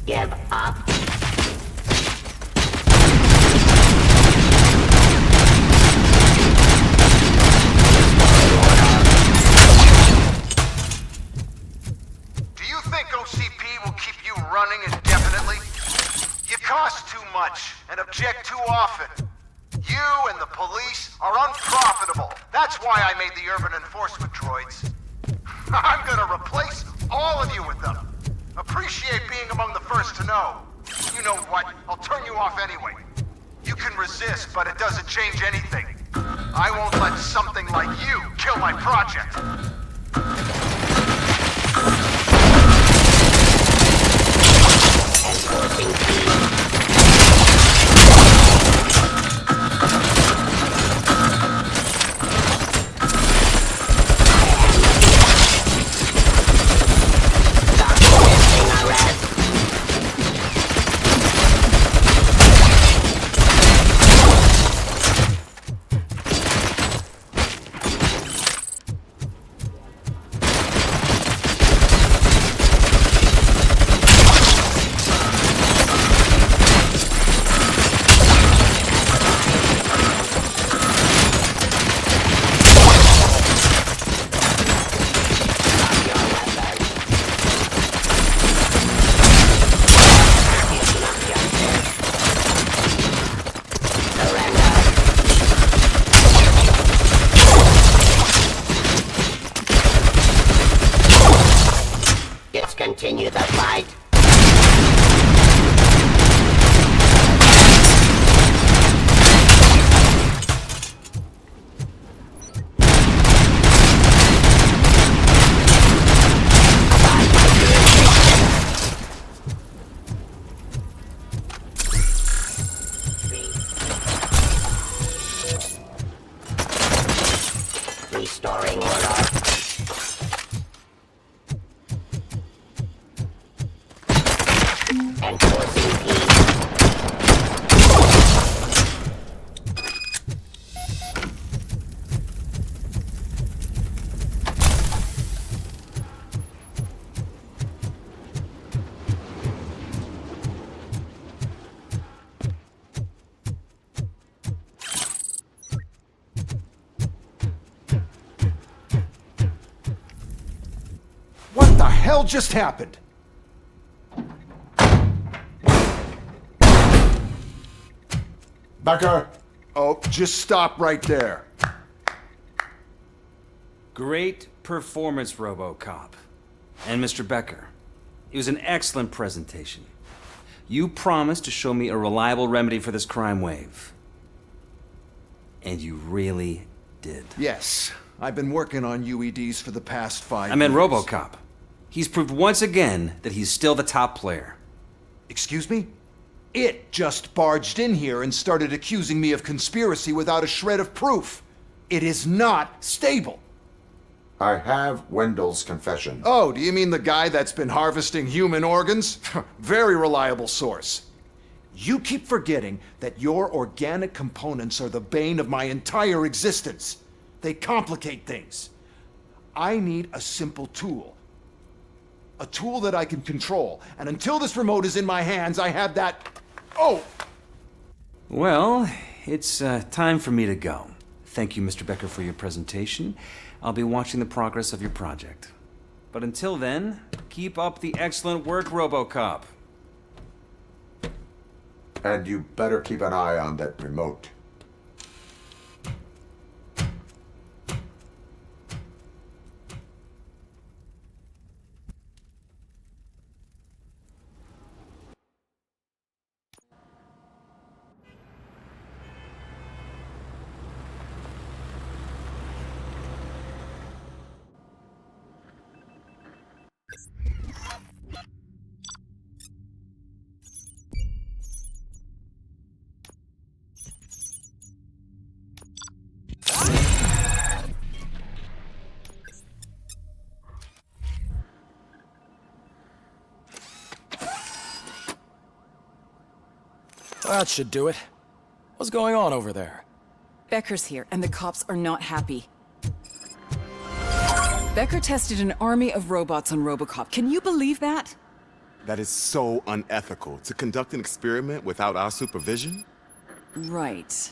Give up. Do you think OCP will keep you running indefinitely? You cost too much and object too often. You and the police are unprofitable. That's why I made the urban enforcement droids. I'm gonna replace all of you with them. Appreciate being among the first to know. You know what? I'll turn you off anyway. You can resist, but it doesn't change anything. I won't let something like you kill my project. Continue the fight. Restoring order. What the hell just happened? Becker! Oh, just stop right there. Great performance, RoboCop. And Mr. Becker, it was an excellent presentation. You promised to show me a reliable remedy for this crime wave. And you really did. Yes, I've been working on UEDs for the past 5 years. I meant RoboCop. He's proved once again that he's still the top player. Excuse me? It just barged in here and started accusing me of conspiracy without a shred of proof. It is not stable. I have Wendell's confession. Oh, do you mean the guy that's been harvesting human organs? Very reliable source. You keep forgetting that your organic components are the bane of my entire existence. They complicate things. I need a simple tool. a tool that I can control. And until this remote is in my hands, I have that... Oh! Well, it's time for me to go. Thank you, Mr. Becker, for your presentation. I'll be watching the progress of your project. But until then, keep up the excellent work, RoboCop. And you better keep an eye on that remote. That should do it. What's going on over there? Becker's here, and the cops are not happy. Becker tested an army of robots on RoboCop. Can you believe that? That is so unethical. To conduct an experiment without our supervision? Right.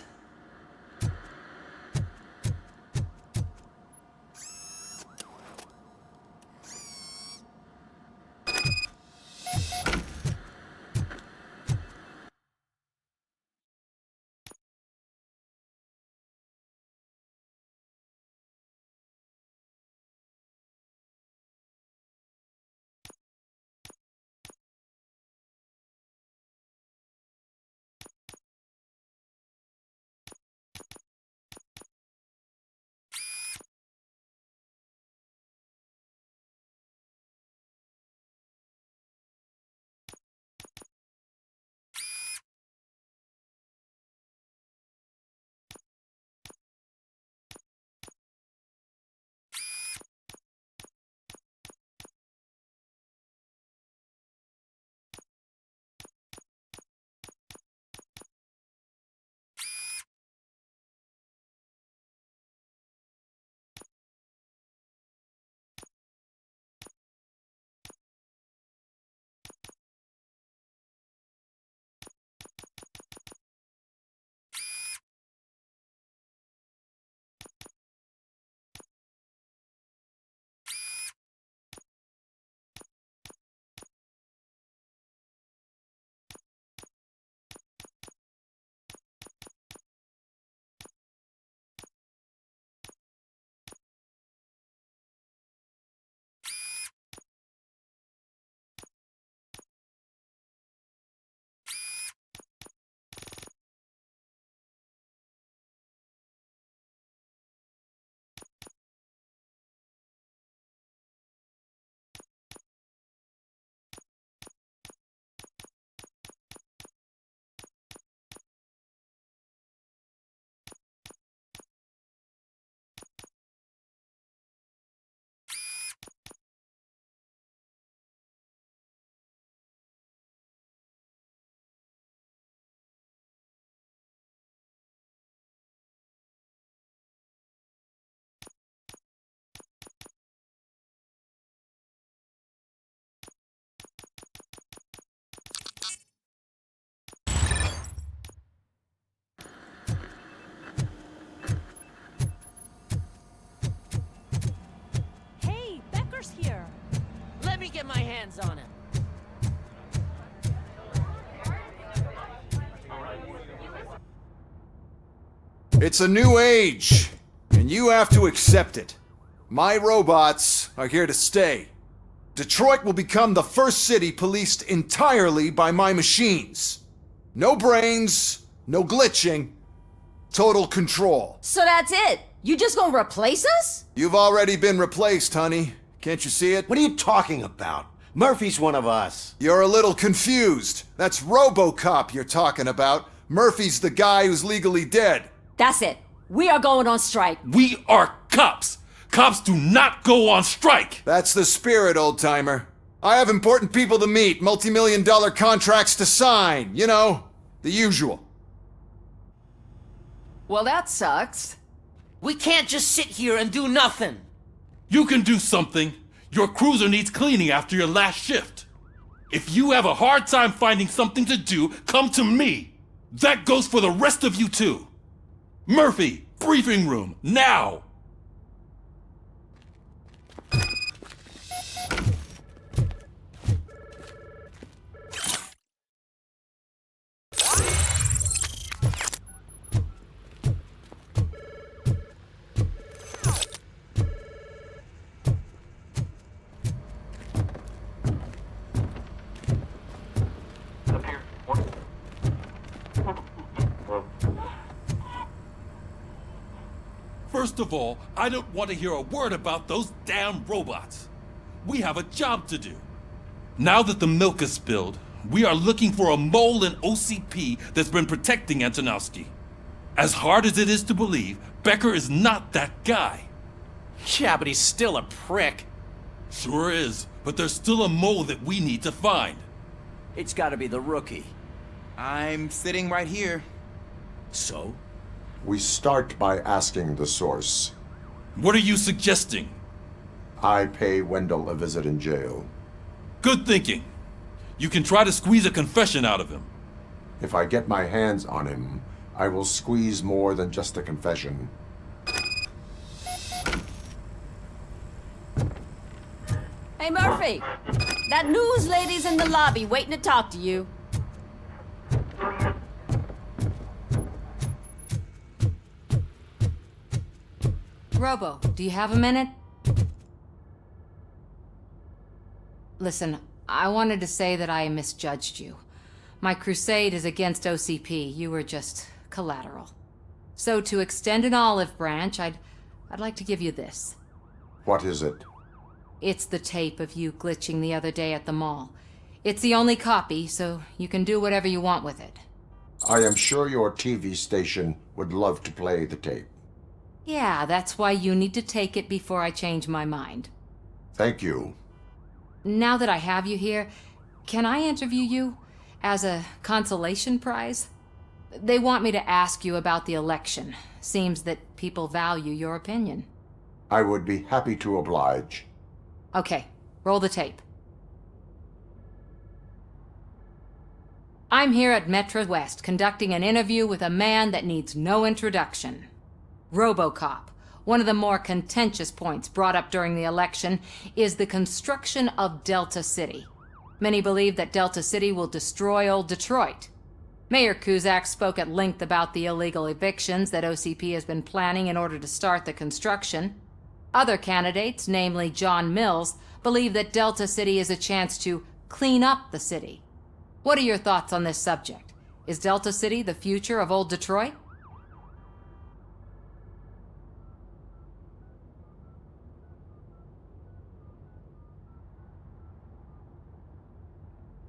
Here. Let me get my hands on him. It's a new age, and you have to accept it. My robots are here to stay. Detroit will become the first city policed entirely by my machines. No brains, no glitching, total control. So that's it? You just gonna replace us? You've already been replaced, honey. Can't you see it? What are you talking about? Murphy's one of us. You're a little confused. That's RoboCop you're talking about. Murphy's the guy who's legally dead. That's it. We are going on strike. We are cops. Cops do not go on strike. That's the spirit, old-timer. I have important people to meet, multi-million-dollar contracts to sign. You know, the usual. Well, that sucks. We can't just sit here and do nothing. You can do something. Your cruiser needs cleaning after your last shift. If you have a hard time finding something to do, come to me. That goes for the rest of you too. Murphy, briefing room, now! First of all, I don't want to hear a word about those damn robots. We have a job to do. Now that the milk is spilled, we are looking for a mole in OCP that's been protecting Antonowsky. As hard as it is to believe, Becker is not that guy. Yeah, but he's still a prick. Sure is, but there's still a mole that we need to find. It's gotta be the rookie. I'm sitting right here. So? We start by asking the source. What are you suggesting? I pay Wendell a visit in jail. Good thinking. You can try to squeeze a confession out of him. If I get my hands on him, I will squeeze more than just a confession. Hey, Murphy! That news lady's in the lobby waiting to talk to you. Robo, do you have a minute? Listen, I wanted to say that I misjudged you. My crusade is against OCP. You were just collateral. So to extend an olive branch, I'd like to give you this. What is it? It's the tape of you glitching the other day at the mall. It's the only copy, so you can do whatever you want with it. I am sure your TV station would love to play the tape. Yeah, that's why you need to take it before I change my mind. Thank you. Now that I have you here, can I interview you as a consolation prize? They want me to ask you about the election. Seems that people value your opinion. I would be happy to oblige. Okay, roll the tape. I'm here at Metro West conducting an interview with a man that needs no introduction. RoboCop. One of the more contentious points brought up during the election is the construction of Delta City. Many believe that Delta City will destroy old Detroit. Mayor Cusack spoke at length about the illegal evictions that OCP has been planning in order to start the construction. Other candidates, namely John Mills, believe that Delta City is a chance to clean up the city. What are your thoughts on this subject? Is Delta City the future of old Detroit?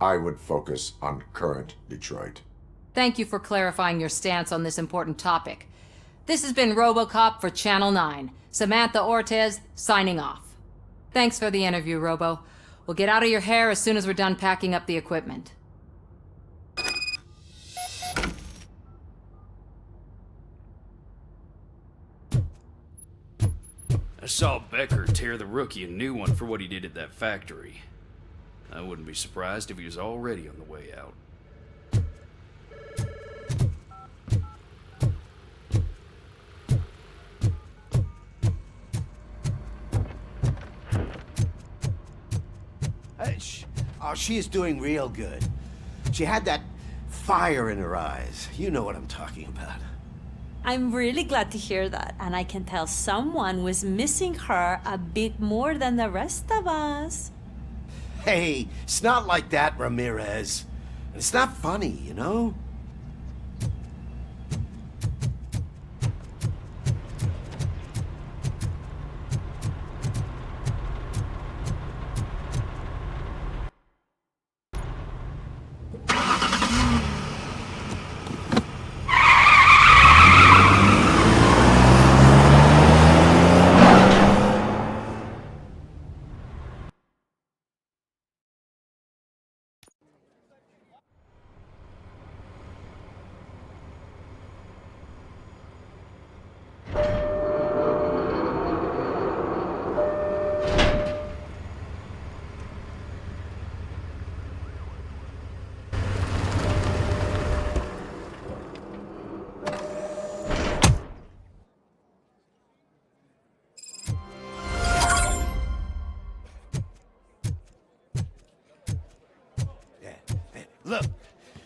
I would focus on current Detroit. Thank you for clarifying your stance on this important topic. This has been RoboCop for Channel 9. Samantha Ortez, signing off. Thanks for the interview, Robo. We'll get out of your hair as soon as we're done packing up the equipment. I saw Becker tear the rookie a new one for what he did at that factory. I wouldn't be surprised if he was already on the way out. She is doing real good. She had that fire in her eyes. You know what I'm talking about. I'm really glad to hear that, and I can tell someone was missing her a bit more than the rest of us. Hey, it's not like that, Ramirez. It's not funny, you know? Look,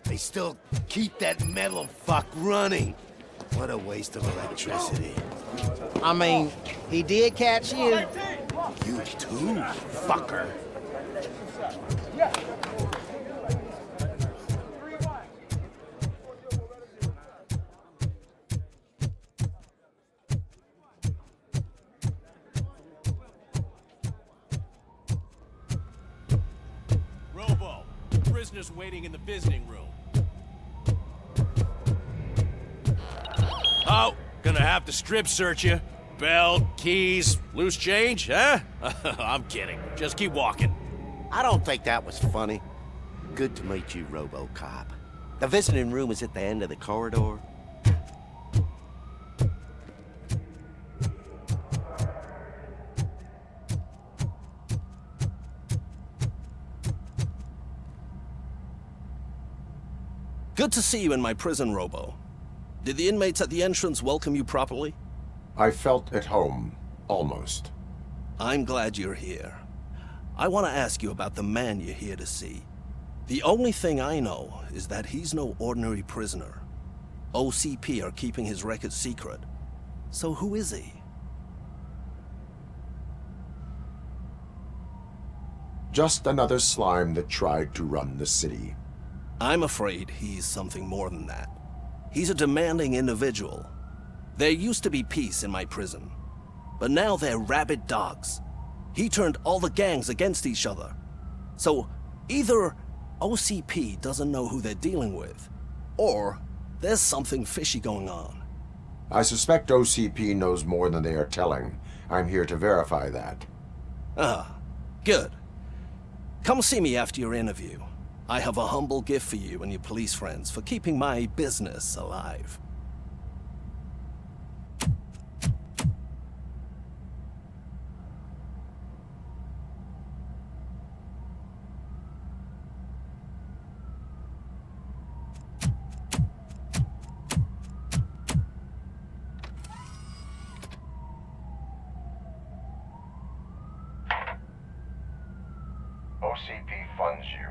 they still keep that metal fuck running. What a waste of electricity. I mean, he did catch you. You too, fucker. Robo, prisoners waiting in the visiting room. Oh, gonna have to strip search you. Belt, keys, loose change, huh? I'm kidding. Just keep walking. I don't think that was funny. Good to meet you, RoboCop. The visiting room is at the end of the corridor. Good to see you in my prison, Robo. Did the inmates at the entrance welcome you properly? I felt at home, almost. I'm glad you're here. I want to ask you about the man you're here to see. The only thing I know is that he's no ordinary prisoner. OCP are keeping his record secret. So who is he? Just another slime that tried to run the city. I'm afraid he's something more than that. He's a demanding individual. There used to be peace in my prison, but now they're rabid dogs. He turned all the gangs against each other. So either OCP doesn't know who they're dealing with, or there's something fishy going on. I suspect OCP knows more than they are telling. I'm here to verify that. Ah, good. Come see me after your interview. I have a humble gift for you and your police friends for keeping my business alive. OCP funds you,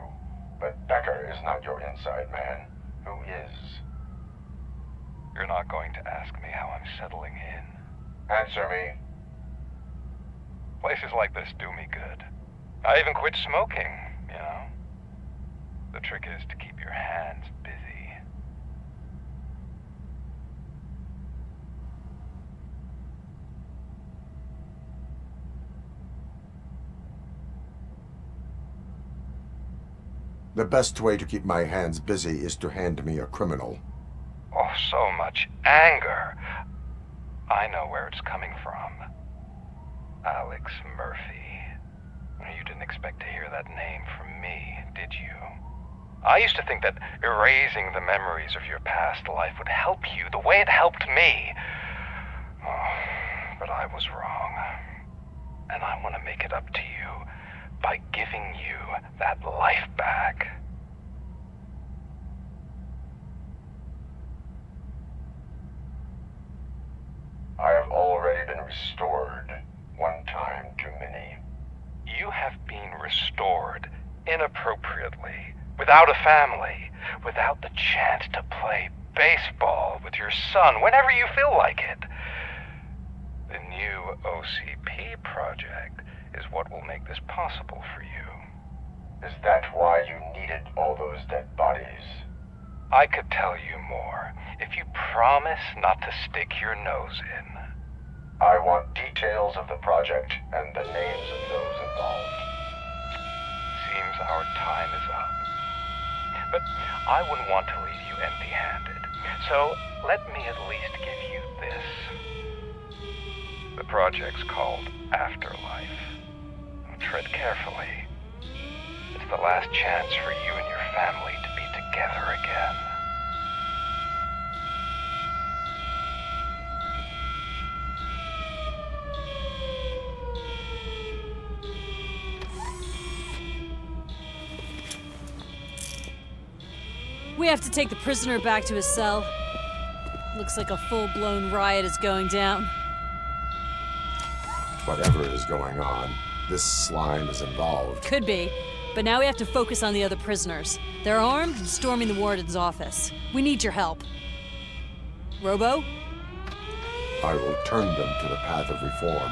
but Becker is not your inside man. Who is? You're not going to ask me how I'm settling in. Answer me. Places like this do me good. I even quit smoking, you know. The trick is to keep your hands busy. The best way to keep my hands busy is to hand me a criminal. Oh, so much anger. I know where it's coming from. Alex Murphy. You didn't expect to hear that name from me, did you? I used to think that erasing the memories of your past life would help you the way it helped me. Oh, but I was wrong. And I want to make it up to you by giving you that life back. I have already been restored. One time too many. You have been restored inappropriately, without a family, without the chance to play baseball with your son whenever you feel like it. The new OCP project is what will make this possible for you. Is that why you needed all those dead bodies? I could tell you more if you promise not to stick your nose in. I want details of the project and the names of those involved. Seems our time is up. But I wouldn't want to leave you empty-handed. So let me at least give you this. The project's called Afterlife. Tread carefully. It's the last chance for you and your family to be together again. We have to take the prisoner back to his cell. Looks like a full-blown riot is going down. Whatever is going on, this slime is involved. Could be. But now we have to focus on the other prisoners. They're armed and storming the warden's office. We need your help. Robo? I will turn them to the path of reform.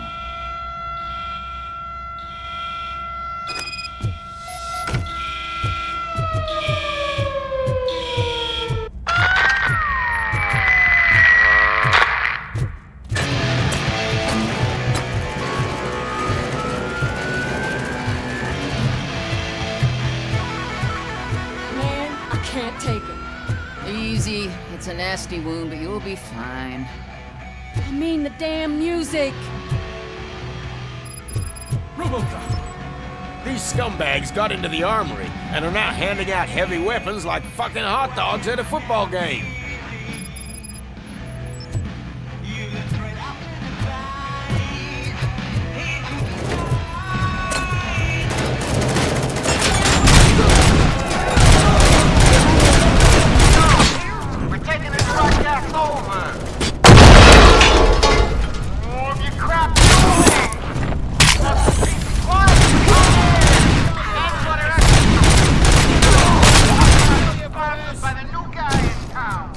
Man, I can't take it. Easy. It's a nasty wound, but you'll be fine. I mean the damn music. RoboCop! These scumbags got into the armory and are now handing out heavy weapons like fucking hot dogs at a football game. We're taking this broadcast over. Oh, you crap doing? By the new guy in town.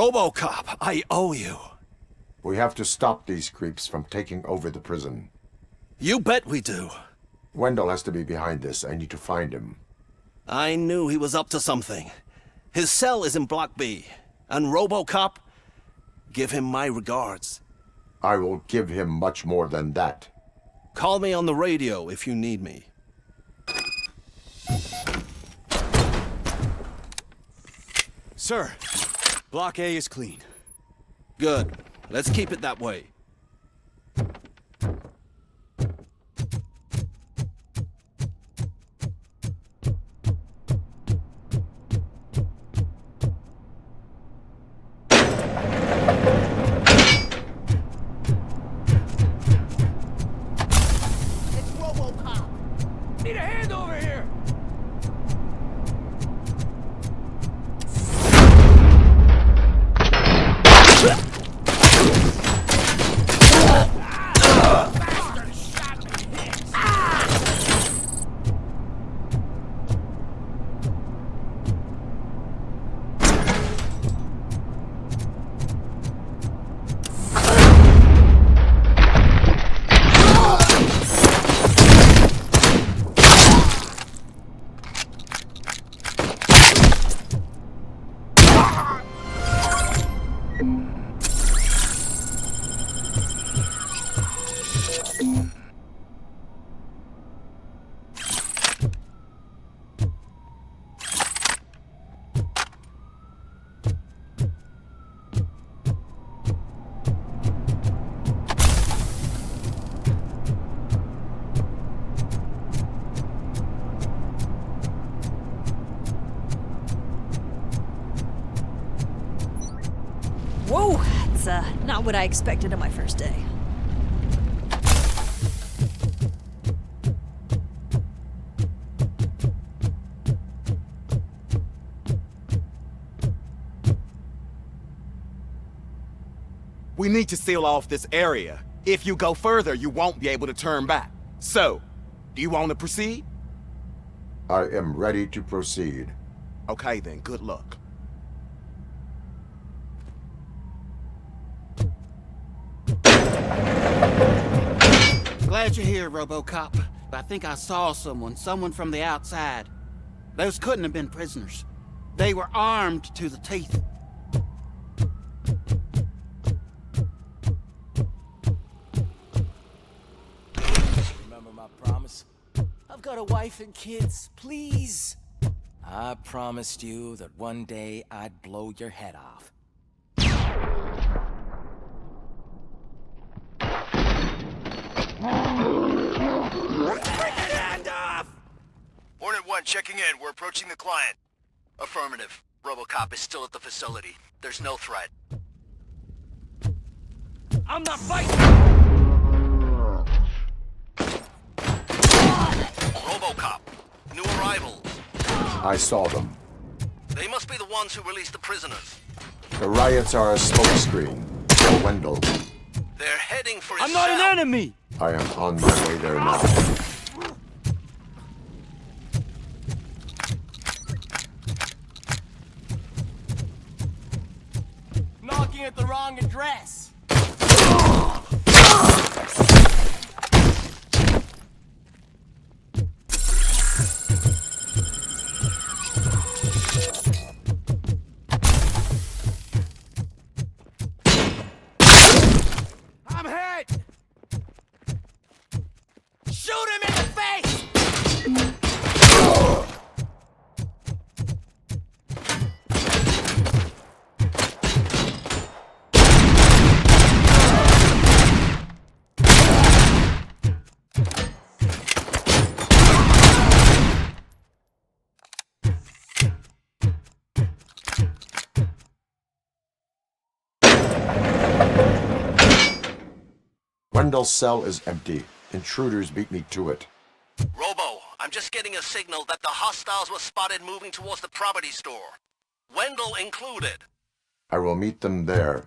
RoboCop, I owe you. We have to stop these creeps from taking over the prison. You bet we do. Wendell has to be behind this. I need to find him. I knew he was up to something. His cell is in Block B. And RoboCop, give him my regards. I will give him much more than that. Call me on the radio if you need me. Sir, Block A is clean. Good. Let's keep it that way. It's RoboCop. Need a hand over here! Whoa, it's not what I expected on my first day. We need to seal off this area. If you go further, you won't be able to turn back. So, do you want to proceed? I am ready to proceed. Okay then, good luck. Glad you're here, RoboCop. I think I saw someone from the outside. Those couldn't have been prisoners. They were armed to the teeth. Remember my promise? I've got a wife and kids, please. I promised you that one day I'd blow your head off. Hornet 1 checking in. We're approaching the client. Affirmative. RoboCop is still at the facility. There's no threat. I'm not fighting! RoboCop. New arrivals. I saw them. They must be the ones who released the prisoners. The riots are a smokescreen. For Wendell. They're heading for his I'm not an cell. enemy! I am on my way there now. Knocking at the wrong address. I'm hit! Shoot him in the face! Wendell's cell is empty. Intruders beat me to it. Robo, I'm just getting a signal that the hostiles were spotted moving towards the property store. Wendell included. I will meet them there.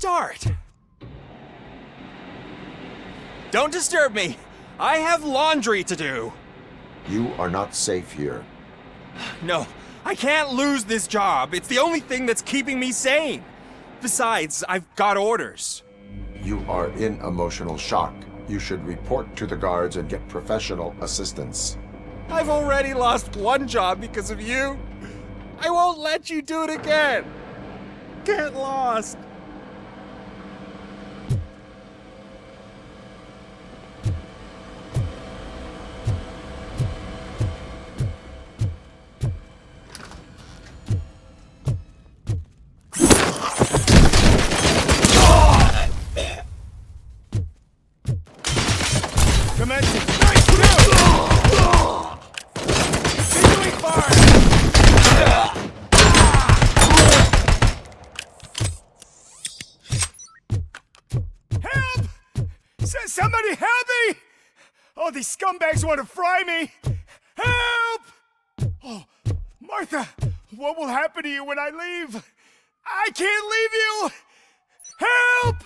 start? Don't disturb me. I have laundry to do. You are not safe here. No, I can't lose this job. It's the only thing that's keeping me sane. Besides, I've got orders. You are in emotional shock. You should report to the guards and get professional assistance. I've already lost one job because of you. I won't let you do it again. Get lost. Commencing. Nice move! Continuing fire! Help! Somebody help me! Oh, these scumbags want to fry me! Help! Oh, Martha, what will happen to you when I leave? I can't leave you! Help!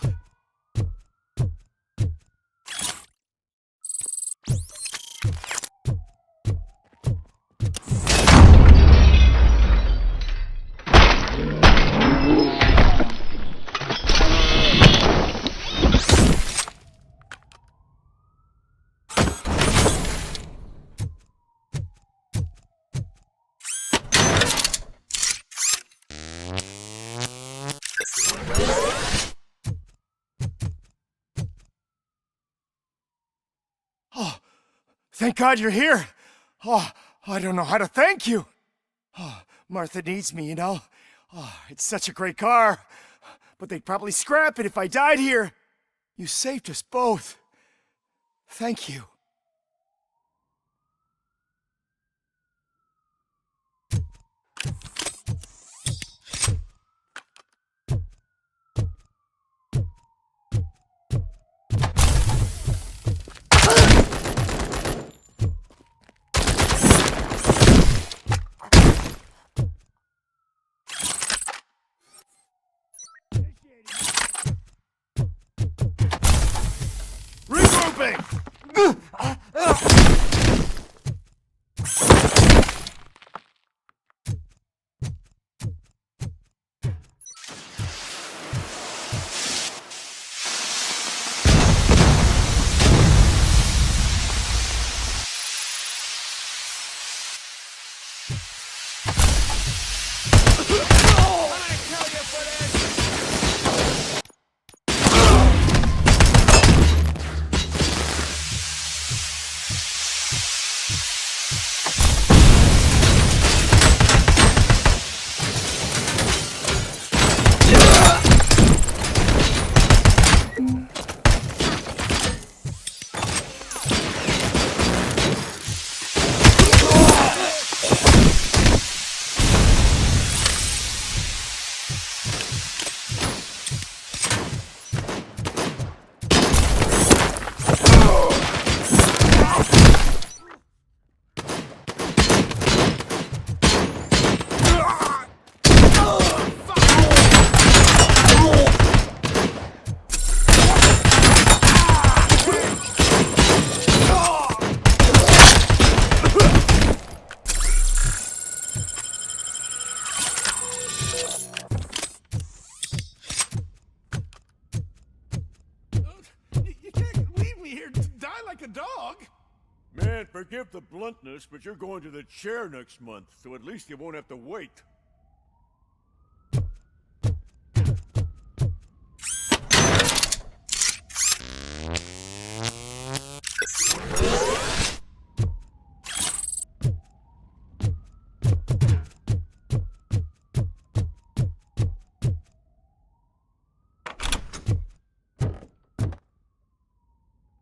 Thank God you're here. Oh, I don't know how to thank you. Oh, Martha needs me, you know. Oh, it's such a great car. But they'd probably scrap it if I died here. You saved us both. Thank you. Regrouping! Man, forgive the bluntness, but you're going to the chair next month, so at least you won't have to wait.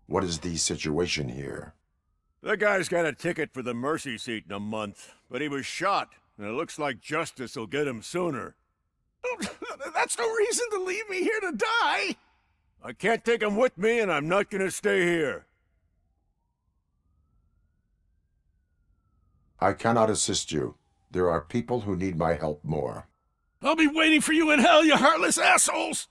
What is the situation here? The guy's got a ticket for the mercy seat in a month, but he was shot, and it looks like justice will get him sooner. That's no reason to leave me here to die! I can't take him with me, and I'm not gonna stay here. I cannot assist you. There are people who need my help more. I'll be waiting for you in hell, you heartless assholes!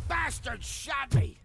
Bastard shot me!